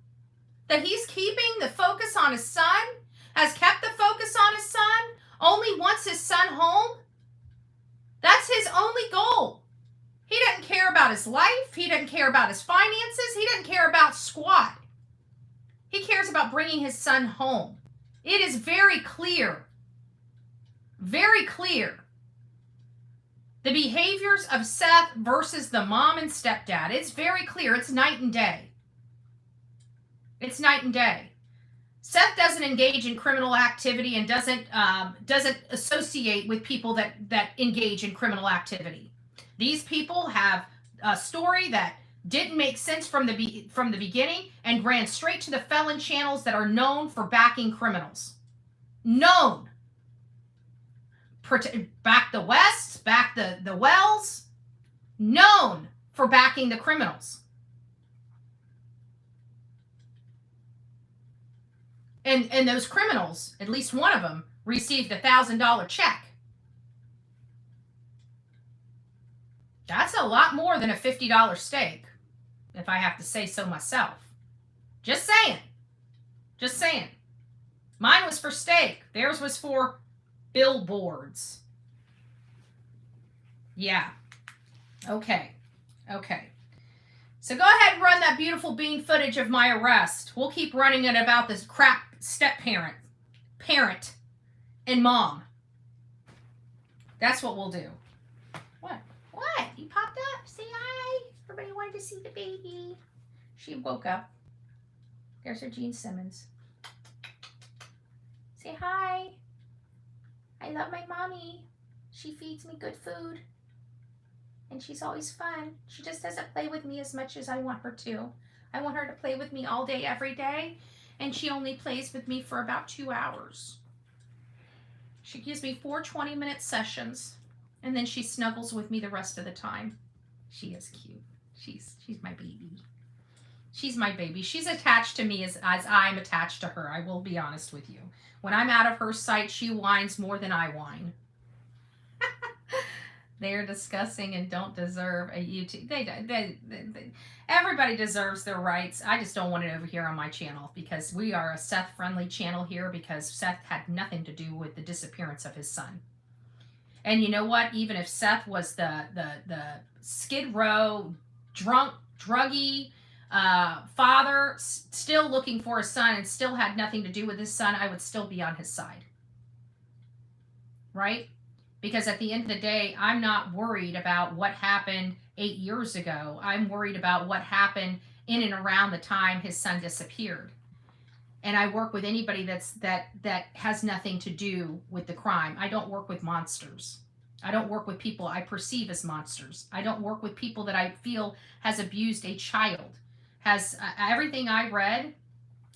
That he's keeping the focus on his son? Has kept the focus on his son? Only wants his son home? That's his only goal. He doesn't care about his life. He doesn't care about his finances. He doesn't care about squat. He cares about bringing his son home. It is very clear. Very clear. The behaviors of Seth versus the mom and stepdad. It's very clear. It's night and day. It's night and day. Seth doesn't engage in criminal activity and doesn't associate with people that engage in criminal activity. These people have a story that didn't make sense from the beginning and ran straight to the felon channels that are known for backing criminals. Known. Back the Wests, back the Wells. Known for backing the criminals. And those criminals, at least one of them, received $1,000 check. That's a lot more than a $50 steak, if I have to say so myself. Just saying. Just saying. Mine was for steak. Theirs was for billboards. Yeah. Okay. Okay. So go ahead and run that beautiful bean footage of my arrest. We'll keep running it about this crap step-parent, parent, and mom. That's what we'll do. What? What? You popped up? Say hi. Everybody wanted to see the baby. She woke up. There's her Gene Simmons. Say hi. I love my mommy. She feeds me good food. And she's always fun. She just doesn't play with me as much as I want her to. I want her to play with me all day, every day. And she only plays with me for about 2 hours. She gives me 4 20-minute sessions. And then she snuggles with me the rest of the time. She is cute. She's my baby. She's my baby. She's attached to me as I'm attached to her. I will be honest with you. When I'm out of her sight, she whines more than I whine. They're discussing and don't deserve a YouTube. Everybody deserves their rights. I just don't want it over here on my channel because we are a Seth-friendly channel here because Seth had nothing to do with the disappearance of his son. And you know what? Even if Seth was the Skid Row, drunk, druggy father, still looking for his son and still had nothing to do with his son, I would still be on his side. Right? Because at the end of the day, I'm not worried about what happened 8 years ago. I'm worried about what happened in and around the time his son disappeared. And I work with anybody that has nothing to do with the crime. I don't work with monsters. I don't work with people I perceive as monsters. I don't work with people that I feel has abused a child. Has everything I read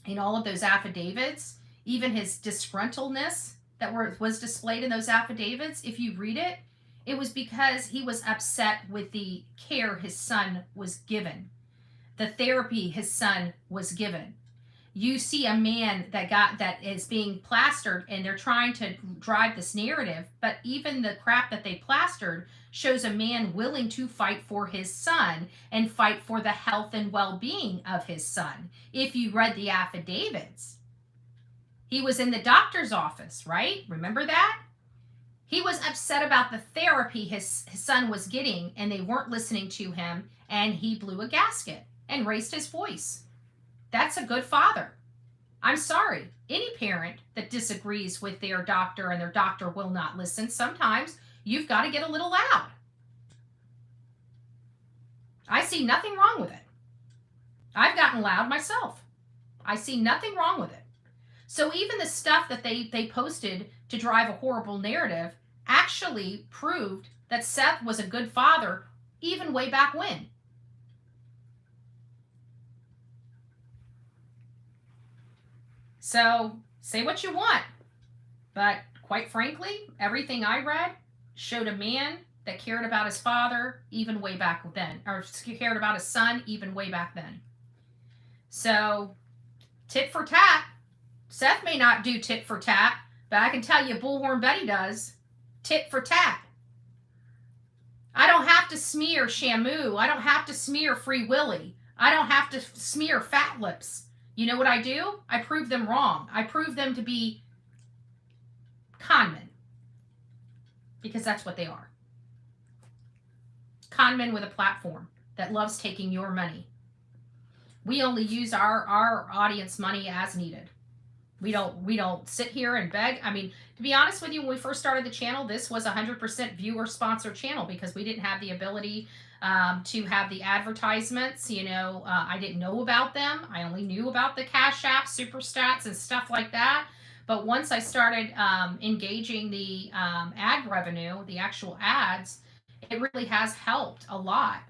in all of those affidavits, even his disgruntledness that was displayed in those affidavits, if you read it, it was because he was upset with the care his son was given, the therapy his son was given. You see a man that is being plastered and they're trying to drive this narrative, but even the crap that they plastered shows a man willing to fight for his son and fight for the health and well-being of his son. If you read the affidavits, he was in the doctor's office, right? Remember that? He was upset about the therapy his son was getting and they weren't listening to him, and he blew a gasket and raised his voice. That's a good father. I'm sorry. Any parent that disagrees with their doctor and their doctor will not listen, sometimes you've got to get a little loud. I see nothing wrong with it. I've gotten loud myself. I see nothing wrong with it. So even the stuff that they posted to drive a horrible narrative actually proved that Seth was a good father even way back when. So say what you want, but quite frankly, everything I read showed a man that cared about his father even way back then, or cared about his son even way back then. So tit for tat. Seth may not do tit for tat, but I can tell you Bullhorn Betty does. Tit for tat. I don't have to smear Shamu. I don't have to smear Free Willy. I don't have to smear Fat Lips. You know what I do? I prove them wrong. I prove them to be conmen. Because that's what they are. Conmen with a platform that loves taking your money. We only use our audience money as needed. We don't sit here and beg. I mean, to be honest with you, when we first started the channel, this was 100% viewer sponsored channel because we didn't have the ability to have the advertisements. You know, I didn't know about them. I only knew about the Cash App, Super Stats, and stuff like that. But once I started engaging the ad revenue, the actual ads, it really has helped a lot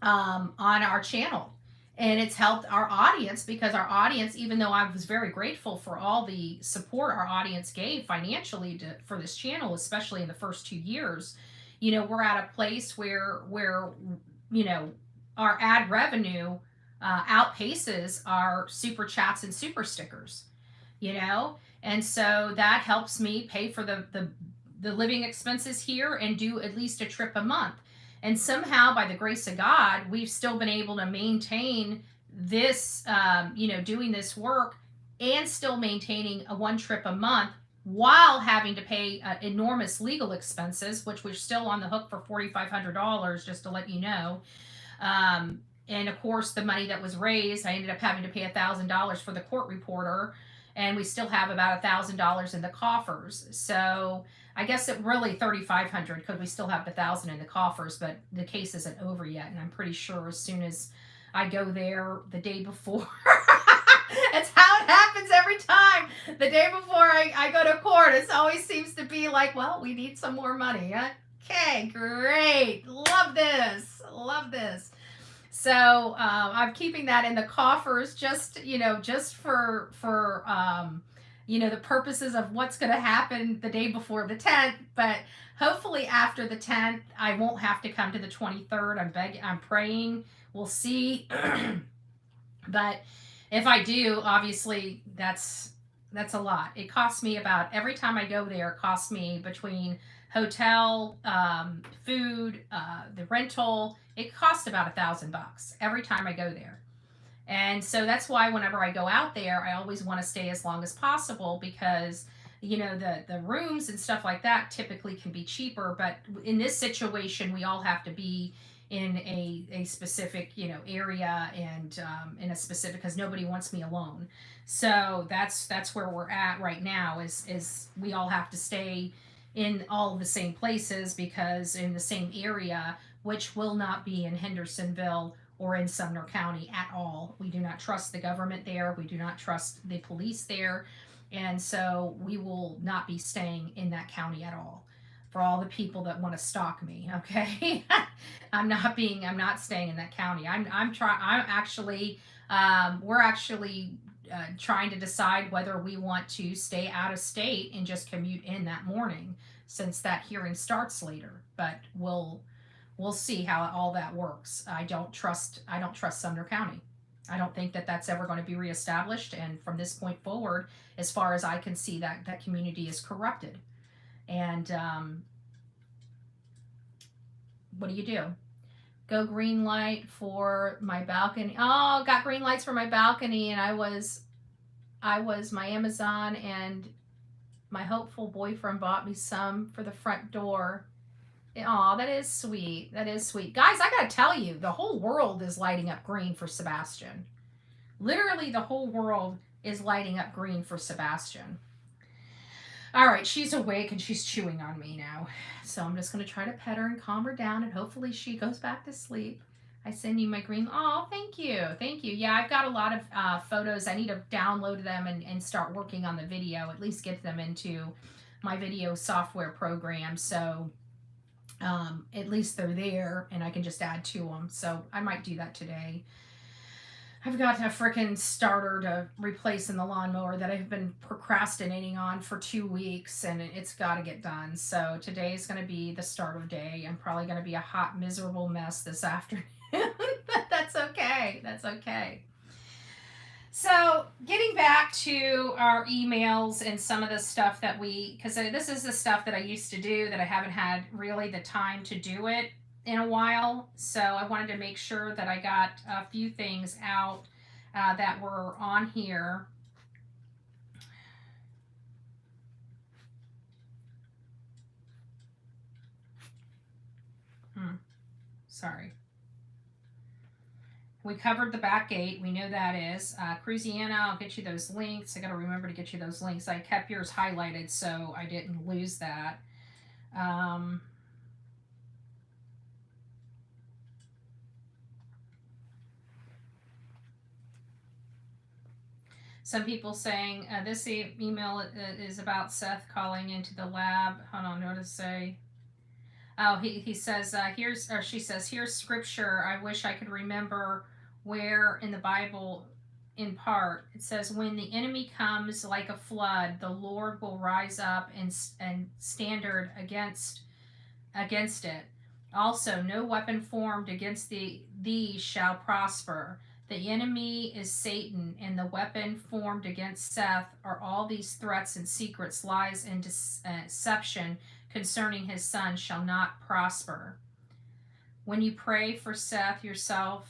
on our channel. And it's helped our audience because our audience, even though I was very grateful for all the support our audience gave financially for this channel, especially in the first 2 years, you know, we're at a place where you know, our ad revenue outpaces our super chats and super stickers, you know, and so that helps me pay for the living expenses here and do at least a trip a month. And somehow, by the grace of God, we've still been able to maintain this, you know, doing this work and still maintaining a 1 trip a month while having to pay enormous legal expenses, which we're still on the hook for $4,500, just to let you know. And of course, the money that was raised, I ended up having to pay $1,000 for the court reporter, and we still have about $1,000 in the coffers. So I guess it really $3,500 because we still have the $1,000 in the coffers, but the case isn't over yet. And I'm pretty sure as soon as I go there the day before, it's how it happens every time. The day before I go to court, it always seems to be like, well, we need some more money. Okay, great. Love this. Love this. So I'm keeping that in the coffers just, you know, just for you know, the purposes of what's going to happen the day before the 10th, but hopefully after the 10th, I won't have to come to the 23rd. I'm praying. We'll see. But if I do, obviously that's a lot. It costs me about, every time I go there, it costs me between hotel, food, the rental, it costs about $1,000 every time I go there. And so that's why whenever I go out there, I always want to stay as long as possible because, you know, the rooms and stuff like that typically can be cheaper. But in this situation, we all have to be in a specific, you know, area and in a specific, because nobody wants me alone. So that's where we're at right now is we all have to stay in all the same places because in the same area, which will not be in Hendersonville or in Sumner County at all. We do not trust the government there. We do not trust the police there. And so we will not be staying in that county at all for all the people that want to stalk me. Okay. I'm not staying in that county. We're actually trying to decide whether we want to stay out of state and just commute in that morning since that hearing starts later, but we'll see how all that works. I don't trust Sumner County. I don't think that that's ever going to be reestablished. And from this point forward, as far as I can see, that community is corrupted. And what do you do? Go green light for my balcony. Oh, got green lights for my balcony. And I was my Amazon, and my hopeful boyfriend bought me some for the front door. Oh, that is sweet. That is sweet. Guys, I got to tell you, the whole world is lighting up green for Sebastian. Literally, the whole world is lighting up green for Sebastian. All right, she's awake and she's chewing on me now. So I'm just going to try to pet her and calm her down, and hopefully she goes back to sleep. I send you my green. Oh, thank you. Thank you. Yeah, I've got a lot of photos. I need to download them and start working on the video, at least get them into my video software program. So at least they're there and I can just add to them. So I might do that today. I've got a freaking starter to replace in the lawnmower that I've been procrastinating on for 2 weeks, and it's got to get done. So today is going to be the start of day. I'm probably going to be a hot, miserable mess this afternoon, but that's okay. That's okay. So getting back to our emails and some of the stuff that because this is the stuff that I used to do that I haven't had really the time to do it in a while. So I wanted to make sure that I got a few things out that were on here. Sorry. We covered the back gate. We know that is. Cruisiana, I'll get you those links. I got to remember to get you those links. I kept yours highlighted so I didn't lose that. Some people saying this email is about Seth calling into the lab. Hold on, what does it say? Oh, he says, she says, here's scripture. I wish I could remember where in the Bible, in part. It says, when the enemy comes like a flood, the Lord will rise up and standard against it. Also, no weapon formed against thee shall prosper. The enemy is Satan, and the weapon formed against Seth are all these threats and secrets, lies and deception concerning his son shall not prosper. When you pray for Seth yourself,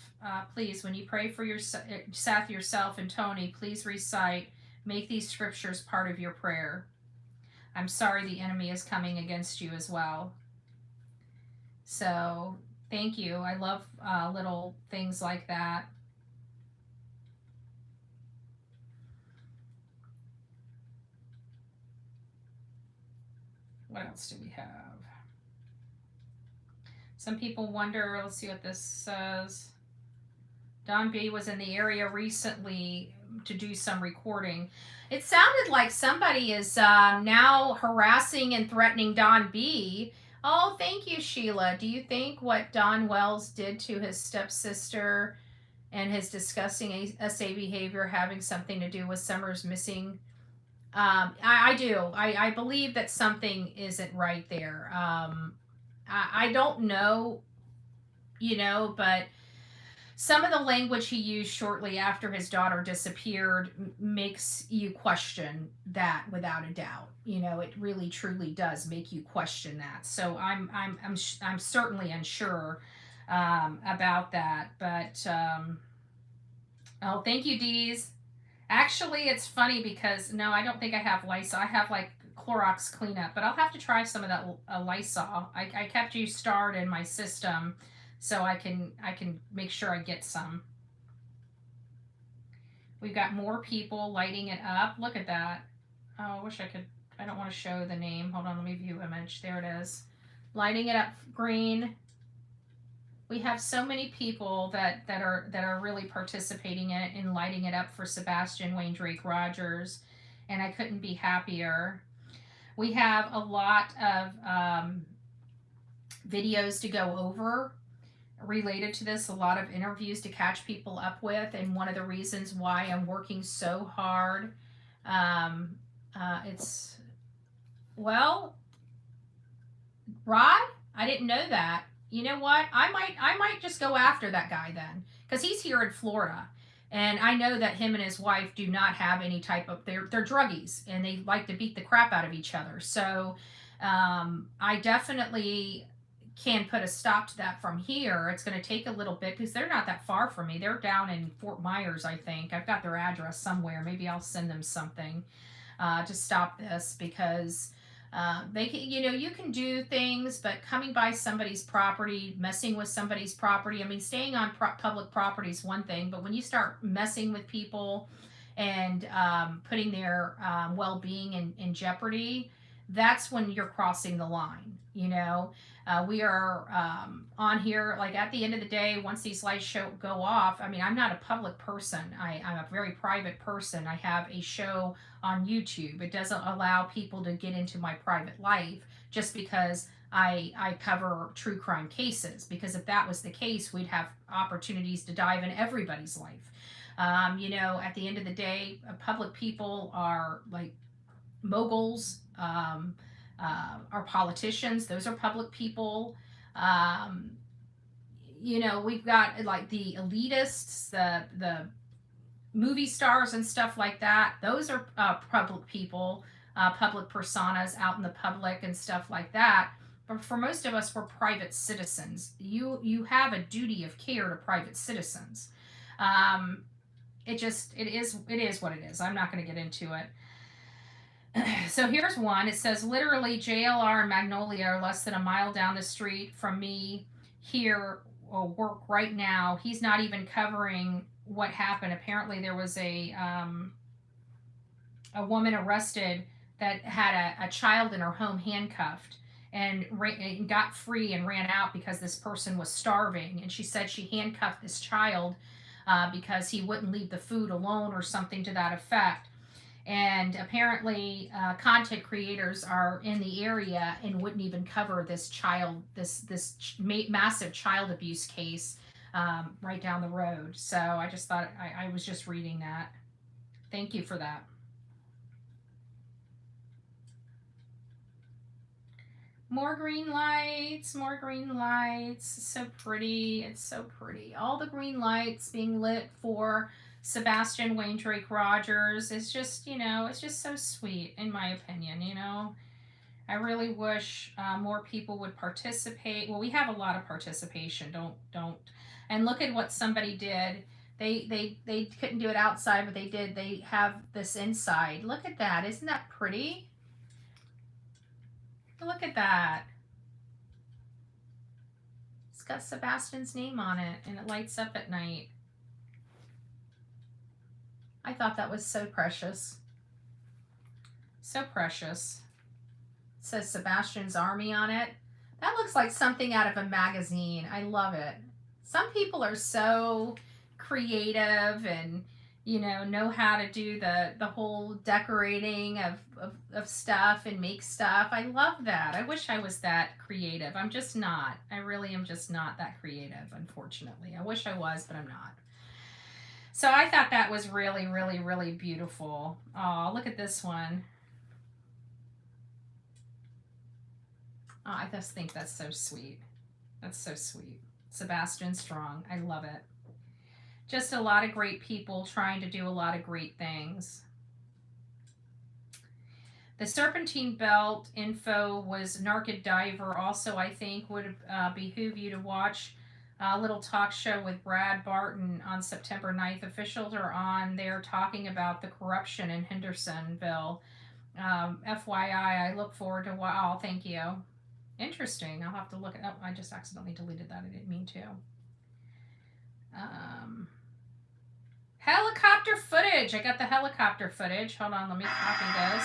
when you pray for Seth yourself and Tony, please recite, make these scriptures part of your prayer. I'm sorry the enemy is coming against you as well. So, thank you. I love little things like that. What else do we have? Some people wonder, let's see what this says. Don B was in the area recently to do some recording. It sounded like somebody is now harassing and threatening Don B. Oh, thank you, Sheila. Do you think what Don Wells did to his stepsister and his disgusting SA behavior having something to do with Summer's missing? I do. I believe that something isn't right there. I don't know, but some of the language he used shortly after his daughter disappeared makes you question that without a doubt. It really truly does make you question that. So I'm certainly unsure about that. But oh, thank you, Dees. Actually, it's funny because no, I don't think I have Lysol. I have like Clorox cleanup, but I'll have to try some of that Lysol. I kept you starred in my system, so I can make sure I get some. We've got more people lighting it up. Look at that. Oh, I wish I could. I don't want to show the name. Hold on, let me view image. There it is. Lighting it up green. We have so many people that are really participating in it and lighting it up for Sebastian Wayne Drake Rogers, and I couldn't be happier. We have a lot of videos to go over related to this, a lot of interviews to catch people up with, and one of the reasons why I'm working so hard, Rod, I didn't know that. You know what? I might just go after that guy then, because he's here in Florida, and I know that him and his wife do not have any type of they're druggies, and they like to beat the crap out of each other. So I definitely can put a stop to that from here. It's going to take a little bit because they're not that far from me. They're down in Fort Myers, I think. I've got their address somewhere. Maybe I'll send them something to stop this, because they can, you can do things, but coming by somebody's property, messing with somebody's property, I mean, staying on public property is one thing, but when you start messing with people and putting their well-being in jeopardy, that's when you're crossing the line. We are on here, like at the end of the day, once these lights go off, I mean, I'm not a public person. I'm a very private person. I have a show on YouTube. It doesn't allow people to get into my private life just because I cover true crime cases, because if that was the case, we'd have opportunities to dive in everybody's life. You know, at the end of the day, public people are like moguls, our politicians, those are public people. Um, you know, we've got like the elitists, the movie stars and stuff like that. Those are public people, public personas out in the public and stuff like that. But for most of us, we're private citizens. You have a duty of care to private citizens. Um, it is what it is. I'm not going to get into it. So here's one. It says literally JLR and Magnolia are less than a mile down the street from me here or work right now. He's not even covering what happened. Apparently there was a woman arrested that had a child in her home handcuffed and got free and ran out because this person was starving. And she said she handcuffed this child because he wouldn't leave the food alone or something to that effect. And apparently content creators are in the area and wouldn't even cover this massive child abuse case right down the road. So I just thought, I was just reading that. Thank you for that. More green lights, more green lights. So pretty. It's so pretty. All the green lights being lit for Sebastian Wayne Drake Rogers is just, you know, it's just so sweet in my opinion, you know. I really wish more people would participate. Well, we have a lot of participation. Don't. And look at what somebody did. They couldn't do it outside, but they did. They have this inside. Look at that. Isn't that pretty? Look at that. It's got Sebastian's name on it, and it lights up at night. I thought that was so precious. So precious. It says Sebastian's Army on it. That looks like something out of a magazine. I love it. Some people are so creative and, you know how to do the whole decorating of stuff and make stuff. I love that. I wish I was that creative. I'm just not. I really am just not that creative, unfortunately. I wish I was, but I'm not. So I thought that was really, really, really beautiful. Oh, look at this one. Oh, I just think that's so sweet. That's so sweet. Sebastian Strong. I love it. Just a lot of great people trying to do a lot of great things. The Serpentine Belt info was Naked Diver. Also, I think would behoove you to watch a little talk show with Brad Barton on September 9th. Officials are on there talking about the corruption in Hendersonville. FYI, I look forward to wow, thank you. Interesting. I'll have to look at oh, I just accidentally deleted that. I didn't mean to. Helicopter footage. I got the helicopter footage. Hold on, let me copy this.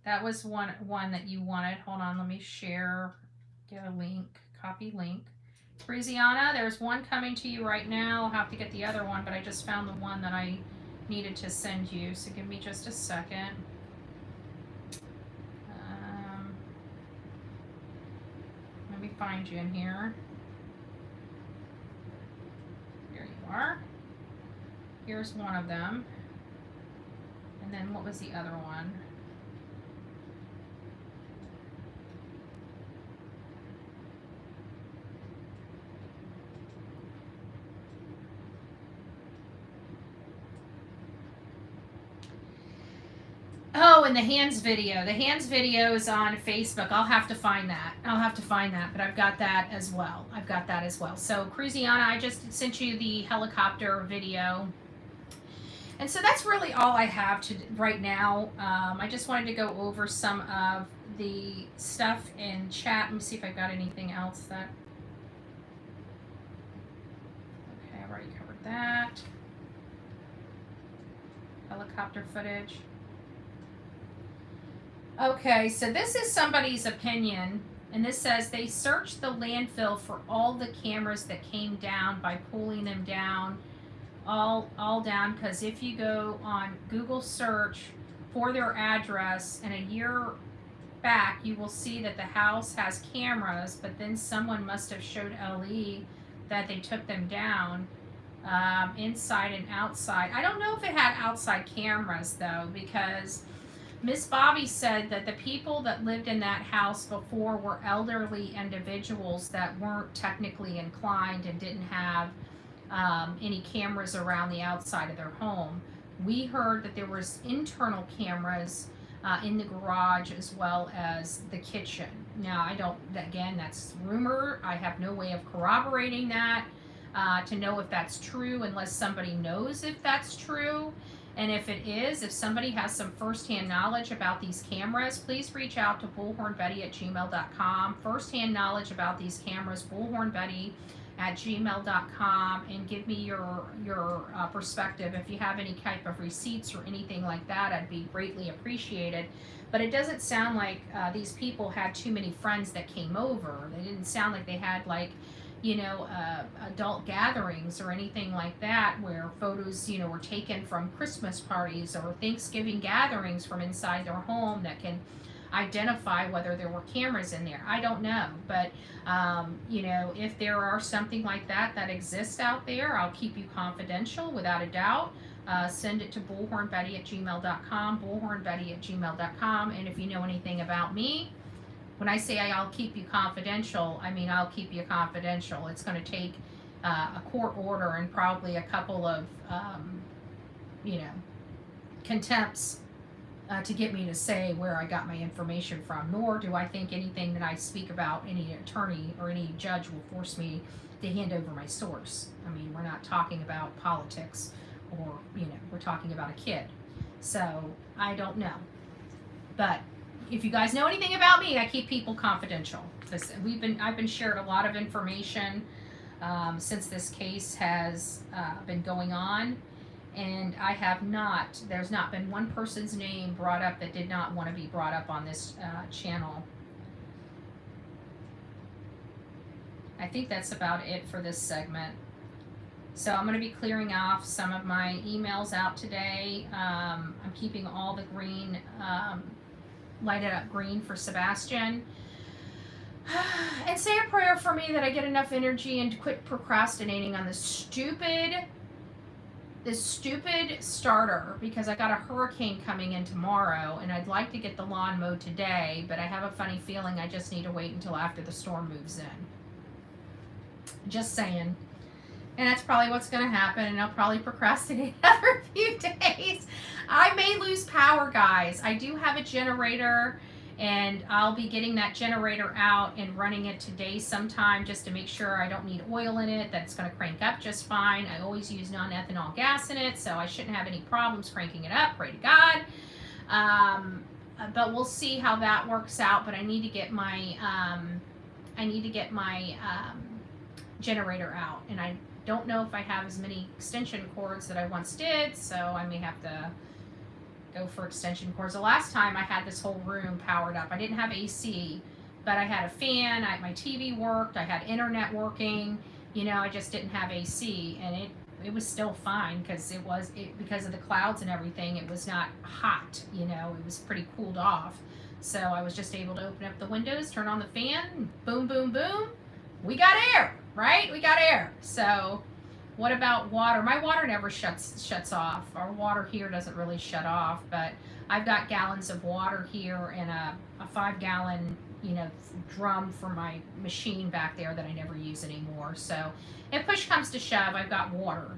That was one that you wanted. Hold on, let me share. Get a link. Copy link. Friziana, there's one coming to you right now. I'll have to get the other one, but I just found the one that I needed to send you. So give me just a second. Let me find you in here. Here you are. Here's one of them. And then what was the other one? Oh, and the hands video. The hands video is on Facebook. I'll have to find that. But I've got that as well. So, Cruziana, I just sent you the helicopter video. And so that's really all I have to right now. I just wanted to go over some of the stuff in chat. Let me see if I've got anything else that... Okay, I've already covered that. Helicopter footage. Okay, so this is somebody's opinion, and this says they searched the landfill for all the cameras that came down by pulling them down, all down, because if you go on Google search for their address and a year back, you will see that the house has cameras, but then someone must have showed LE that they took them down. inside and outside. I don't know if it had outside cameras though, because Miss Bobby said that the people that lived in that house before were elderly individuals that weren't technically inclined and didn't have any cameras around the outside of their home. We heard that there was internal cameras in the garage as well as the kitchen. Now, I don't, again, that's rumor. I have no way of corroborating that to know if that's true unless somebody knows if that's true. And if it is, if somebody has some firsthand knowledge about these cameras, please reach out to bullhornbetty@gmail.com. Firsthand knowledge about these cameras, bullhornbetty@gmail.com, and give me your perspective. If you have any type of receipts or anything like that, I'd be greatly appreciated. But it doesn't sound like these people had too many friends that came over. They didn't sound like they had like, adult gatherings or anything like that where photos, were taken from Christmas parties or Thanksgiving gatherings from inside their home that can identify whether there were cameras in there. I don't know. But, if there are something like that exists out there, I'll keep you confidential without a doubt. Send it to bullhornbetty@gmail.com, bullhornbetty@gmail.com. And if you know anything about me, when I say I'll keep you confidential, I mean I'll keep you confidential. It's going to take a court order and probably a couple of, contempts to get me to say where I got my information from. Nor do I think anything that I speak about, any attorney or any judge will force me to hand over my source. I mean, we're not talking about politics or, we're talking about a kid. So I don't know. But if you guys know anything about me, I keep people confidential. I've been shared a lot of information since this case has been going on, and there's not been one person's name brought up that did not want to be brought up on this channel. I think that's about it for this segment. So I'm going to be clearing off some of my emails out today. I'm keeping all the green lighted up green for Sebastian. And say a prayer for me that I get enough energy and quit procrastinating on this stupid starter, because I got a hurricane coming in tomorrow and I'd like to get the lawn mowed today, but I have a funny feeling I just need to wait until after the storm moves in. Just saying. And that's probably what's going to happen, and I'll probably procrastinate another few days. I may lose power, guys. I do have a generator, and I'll be getting that generator out and running it today sometime just to make sure I don't need oil in it, that it's going to crank up just fine. I always use non-ethanol gas in it, so I shouldn't have any problems cranking it up. Pray to God. But we'll see how that works out. But I need to get my generator out, and I don't know if I have as many extension cords that I once did, so I may have to go for extension cords. The last time I had this whole room powered up, I didn't have AC, but I had a fan, my TV worked, I had internet working, I just didn't have AC, and it was still fine because because of the clouds and everything, it was not hot, it was pretty cooled off. So I was just able to open up the windows, turn on the fan, boom, boom, boom. We got air, right? We got air. So what about water? My water never shuts off. Our water here doesn't really shut off, but I've got gallons of water here and a 5-gallon, drum for my machine back there that I never use anymore. So if push comes to shove, I've got water.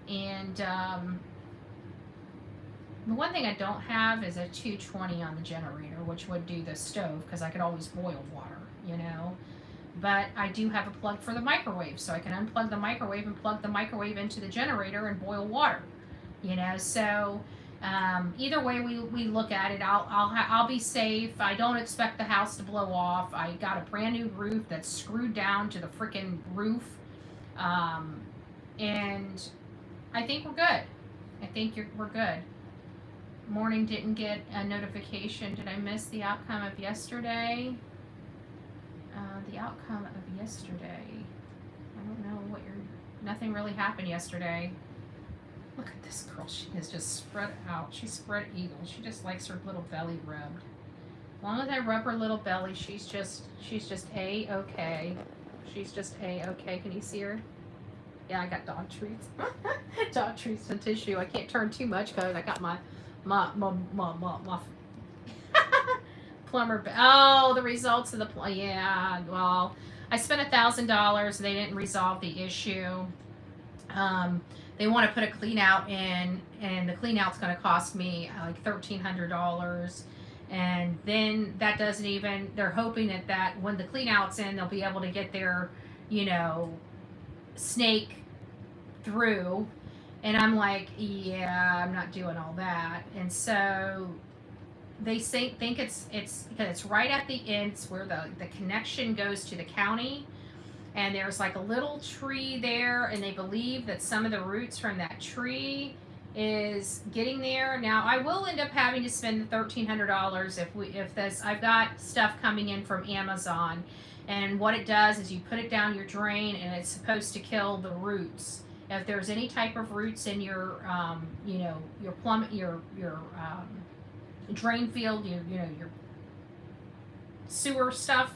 And the one thing I don't have is a 220 on the generator, which would do the stove, because I could always boil water, But I do have a plug for the microwave, so I can unplug the microwave and plug the microwave into the generator and boil water, So either way we look at it, I'll be safe. I don't expect the house to blow off. I got a brand new roof that's screwed down to the freaking roof, and I think we're good. We're good. Morning didn't get a notification. Did I miss the outcome of yesterday? The outcome of yesterday. I don't know nothing really happened yesterday. Look at this girl. She is just spread out. She's spread eagle. She just likes her little belly rubbed. As long as I rub her little belly, she's just A-okay. She's just A-okay. Can you see her? Yeah, I got dog treats. Dog treats and tissue. I can't turn too much because I got my plumber. Oh, the results of the yeah. Well, I spent $1,000. They didn't resolve the issue. They want to put a clean out in, and the clean out's going to cost me like $1,300. And then that doesn't even. They're hoping that when the clean out's in, they'll be able to get their, you know, snake through. And I'm like, yeah, I'm not doing all that. And so they think it's because it's right at the end. It's where the connection goes to the county, and there's like a little tree there, and they believe that some of the roots from that tree is getting there. Now I will end up having to spend the $1,300 if this. I've got stuff coming in from Amazon, and what it does is you put it down your drain, and it's supposed to kill the roots. If there's any type of roots in your you know, your drain field, your sewer stuff,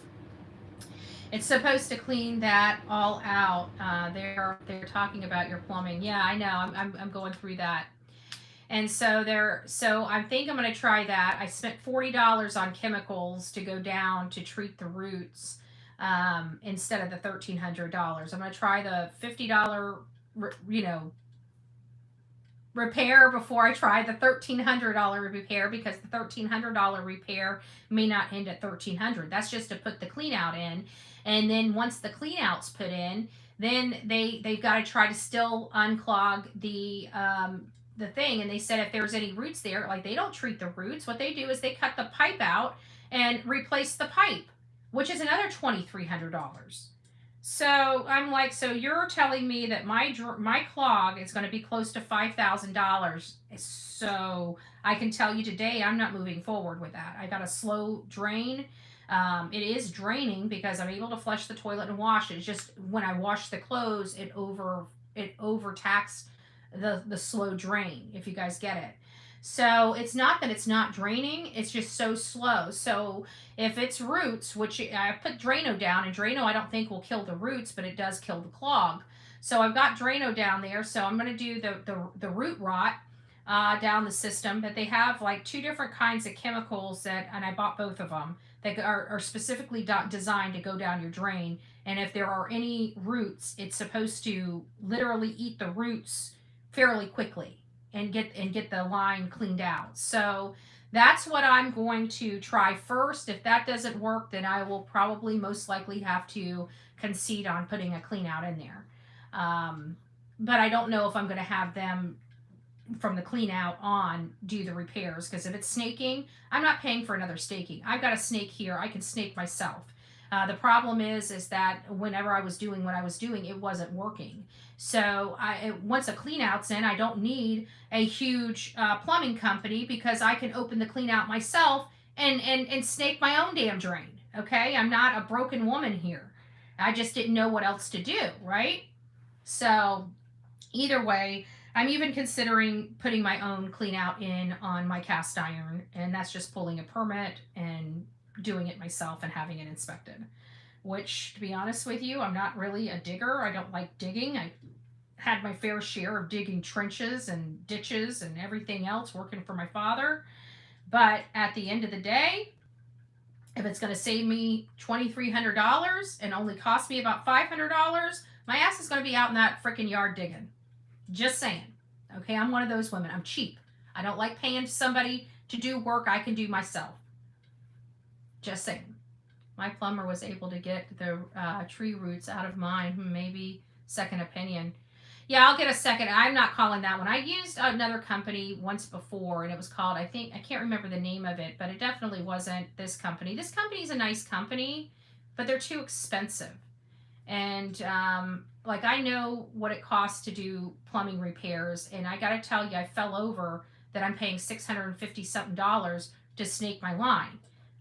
it's supposed to clean that all out. They're talking about your plumbing. Yeah, I know. I'm going through that. And so I think I'm going to try that. I spent $40 on chemicals to go down to treat the roots instead of the $1,300. I'm going to try the $50 repair before I try the $1,300 repair, because the $1,300 repair may not end at $1,300. That's just to put the clean out in. And then once the clean out's put in, then they've got to try to still unclog the thing. And they said if there's any roots there, like, they don't treat the roots. What they do is they cut the pipe out and replace the pipe, which is another $2,300. So I'm like, so you're telling me that my clog is going to be close to $5,000. So I can tell you today, I'm not moving forward with that. I got a slow drain. It is draining because I'm able to flush the toilet and wash it. It's just when I wash the clothes, it overtaxed the slow drain, if you guys get it. So it's not that it's not draining, it's just so slow. So if it's roots, which I put Drano down, and Drano I don't think will kill the roots, but it does kill the clog. So I've got Drano down there, so I'm going to do the root rot down the system. But they have like 2 different kinds of chemicals and I bought both of them, that are specifically designed to go down your drain. And if there are any roots, it's supposed to literally eat the roots fairly quickly and get the line cleaned out. So that's what I'm going to try first. If that doesn't work, then I will probably most likely have to concede on putting a clean out in there. But I don't know if I'm going to have them from the clean out on do the repairs, because if it's snaking, I'm not paying for another snaking. I've got a snake here. I can snake myself. The problem is that whenever I was doing what I was doing, it wasn't working. So once a clean out's in, I don't need a huge plumbing company, because I can open the clean out myself and snake my own damn drain. Okay, I'm not a broken woman here. I just didn't know what else to do, right? So either way, I'm even considering putting my own clean out in on my cast iron, and that's just pulling a permit and doing it myself and having it inspected. Which, to be honest with you, I'm not really a digger. I don't like digging. I had my fair share of digging trenches and ditches and everything else working for my father. But at the end of the day, if it's going to save me $2,300 and only cost me about $500, my ass is going to be out in that freaking yard digging. Just saying. Okay, I'm one of those women. I'm cheap. I don't like paying somebody to do work I can do myself. Just saying. My plumber was able to get the tree roots out of mine. Maybe second opinion. Yeah, I'll get a second. I'm not calling that one. I used another company once before, and it was called, I can't remember the name of it, but it definitely wasn't this company. This company is a nice company, but they're too expensive. And like, I know what it costs to do plumbing repairs, and I gotta tell you, I fell over that I'm paying $650 something to snake my line.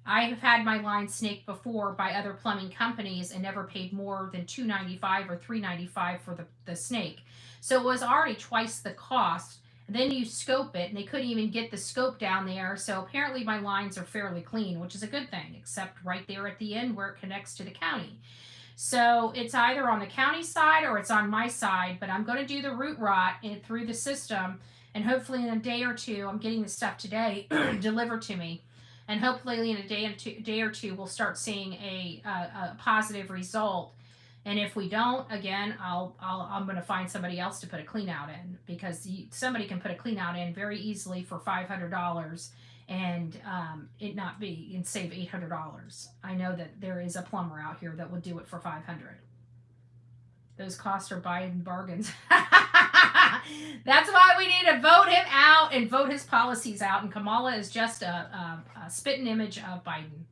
I have had my line snaked before by other plumbing companies and never paid more than $295 or $395 for the snake. So it was already twice the cost. And then you scope it, and they couldn't even get the scope down there. So apparently my lines are fairly clean, which is a good thing, except right there at the end where it connects to the county. So it's either on the county side or it's on my side, but I'm going to do the root rot through the system, and hopefully in a day or two, I'm getting the stuff today delivered to me, and hopefully in a day or two we'll start seeing a positive result. And if we don't, again, I'm going to find somebody else to put a clean out in, because somebody can put a clean out in very easily for $500 and it not be and save $800. I know that there is a plumber out here that would do it for $500. Those costs are buying bargains. That's why we need to vote him out and vote his policies out. And Kamala is just a spitting image of Biden.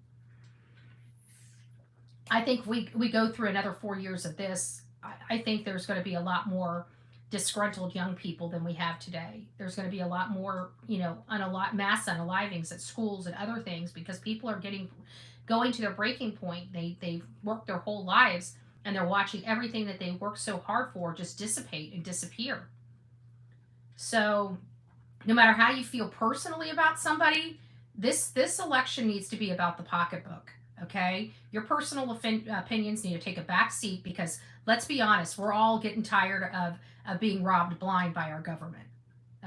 I think we go through another 4 years of this. I think there's going to be a lot more disgruntled young people than we have today. There's going to be a lot more, mass unalivings at schools and other things, because people are going to their breaking point. They've worked their whole lives, and they're watching everything that they worked so hard for just dissipate and disappear. So no matter how you feel personally about somebody, this election needs to be about the pocketbook. Okay, your personal opinions need to take a back seat, because let's be honest, we're all getting tired of being robbed blind by our government.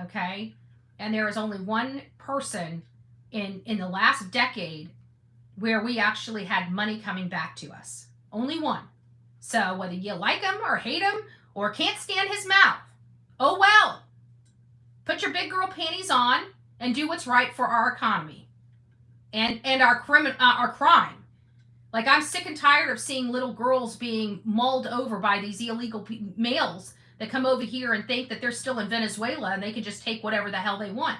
Okay, and there is only one person in the last decade where we actually had money coming back to us. Only one. So whether you like him or hate him or can't stand his mouth, oh well. Put your big girl panties on and do what's right for our economy and our crime. Like, I'm sick and tired of seeing little girls being mulled over by these illegal males that come over here and think that they're still in Venezuela and they can just take whatever the hell they want.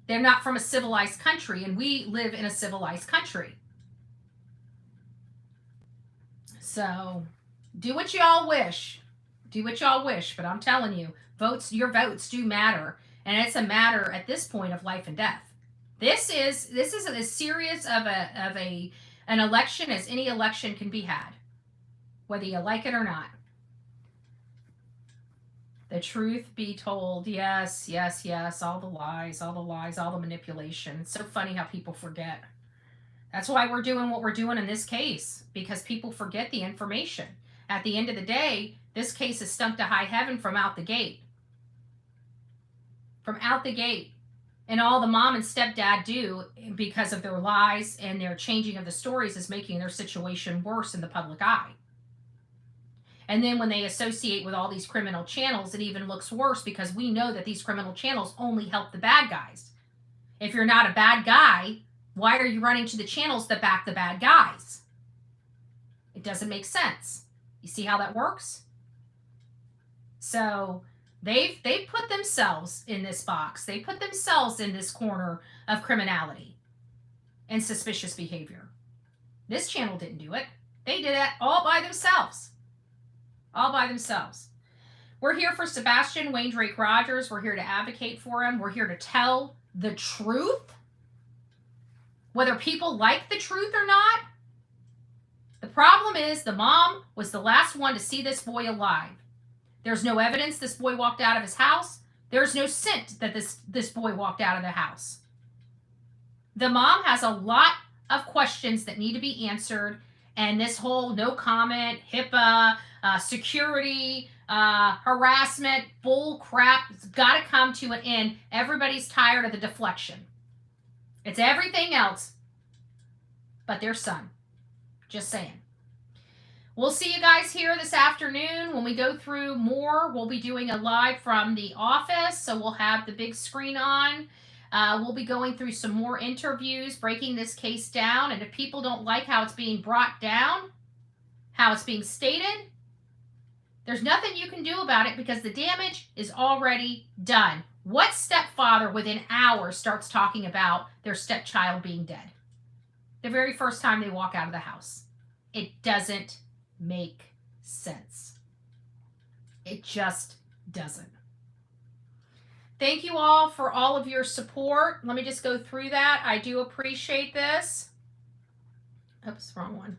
They're not from a civilized country, and we live in a civilized country. So do what y'all wish. Do what y'all wish, but I'm telling you, your votes do matter, and it's a matter at this point of life and death. This is as serious of an election as any election can be had, whether you like it or not. The truth be told, yes, all the lies, all the manipulation. It's so funny how people forget. That's why we're doing what we're doing in this case, because people forget the information. At the end of the day, this case is stunk to high heaven from out the gate. From out the gate. And all the mom and stepdad do, because of their lies and their changing of the stories, is making their situation worse in the public eye. And then when they associate with all these criminal channels, it even looks worse, because we know that these criminal channels only help the bad guys. If you're not a bad guy, why are you running to the channels that back the bad guys? It doesn't make sense. You see how that works? So They've put themselves in this box. They put themselves in this corner of criminality and suspicious behavior. This channel didn't do it. They did it all by themselves. All by themselves. We're here for Sebastian Rogers. We're here to advocate for him. We're here to tell the truth. Whether people like the truth or not. The problem is the mom was the last one to see this boy alive. There's no evidence this boy walked out of his house. There's no scent that this boy walked out of the house. The mom has a lot of questions that need to be answered, and this whole no comment, HIPAA, security, harassment, bull crap, it's got to come to an end. Everybody's tired of the deflection. It's everything else but their son. Just saying. We'll see you guys here this afternoon when we go through more. We'll be doing a live from the office, so we'll have the big screen on. We'll be going through some more interviews, breaking this case down, and if people don't like how it's being brought down, how it's being stated, there's nothing you can do about it, because the damage is already done. What stepfather within hours starts talking about their stepchild being dead? The very first time they walk out of the house. It doesn't make sense. It just doesn't. Thank you all for all of your support. Let me just go through that. I do appreciate this. Oops, wrong one.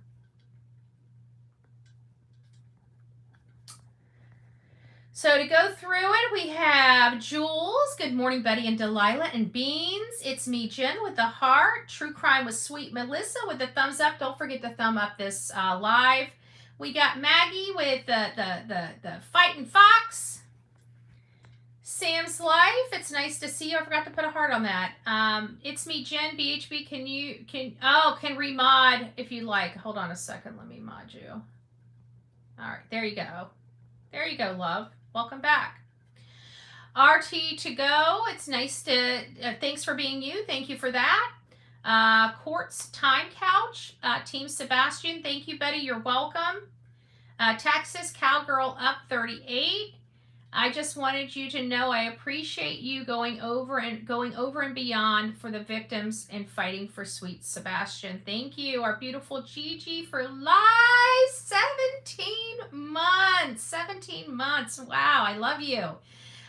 So to go through it, we have Jules. Good morning, Betty and Delilah and Beans. It's me, Jen, with the heart. True Crime with Sweet Melissa with the thumbs up. Don't forget to thumb up this live. We got Maggie with the Fighting Fox. Sam's Life. It's nice to see you. I forgot to put a heart on that. It's me, Jen. BHB. Can remod if you like. Hold on a second. Let me mod you. All right. There you go. There you go, love. Welcome back. RT to go. It's nice to, thanks for being you. Thank you for that. Court's Time Couch. Team Sebastian. Thank you, Betty. You're welcome. Texas Cowgirl up 38. I just wanted you to know I appreciate you going over and beyond for the victims and fighting for sweet Sebastian. Thank you. Our beautiful Gigi for live 17 months. 17 months. Wow, I love you.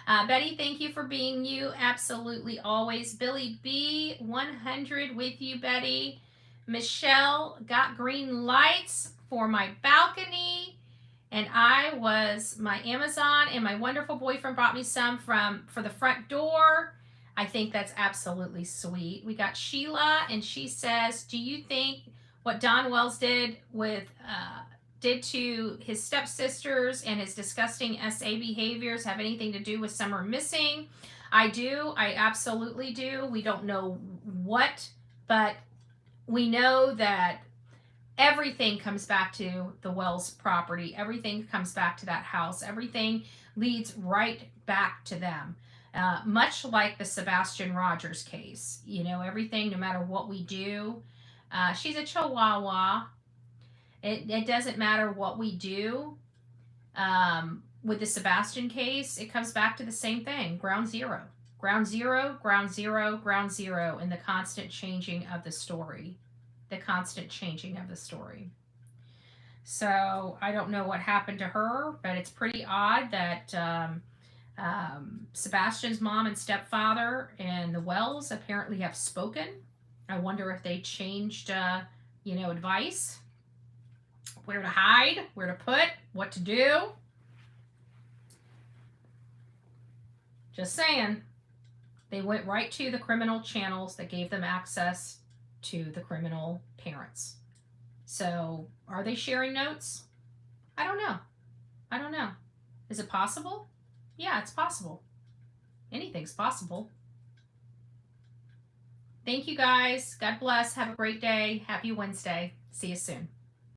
Betty, thank you for being you. Absolutely always. Billy B, 100 with you, Betty. Michelle got green lights for my balcony. And my Amazon and my wonderful boyfriend brought me some for the front door. I think that's absolutely sweet. We got Sheila, and she says, do you think what Don Wells did to his stepsisters and his disgusting SA behaviors have anything to do with Summer missing? I do. I absolutely do. We don't know what, but we know that everything comes back to the Wells property. Everything comes back to that house. Everything leads right back to them. Much like the Sebastian Rogers case. You know, everything, no matter what we do. She's a chihuahua. It doesn't matter what we do. With the Sebastian case, it comes back to the same thing. Ground zero. Ground zero, ground zero, ground zero, and the constant changing of the story. The constant changing of the story. So I don't know what happened to her, but it's pretty odd that Sebastian's mom and stepfather and the Wells apparently have spoken. I wonder if they changed, advice, where to hide, where to put, what to do. Just saying. They went right to the criminal channels that gave them access to the criminal parents. So are they sharing notes? I don't know. Is it possible? Yeah, it's possible. Anything's possible. Thank you guys. God bless. Have a great day. Happy Wednesday. See you soon.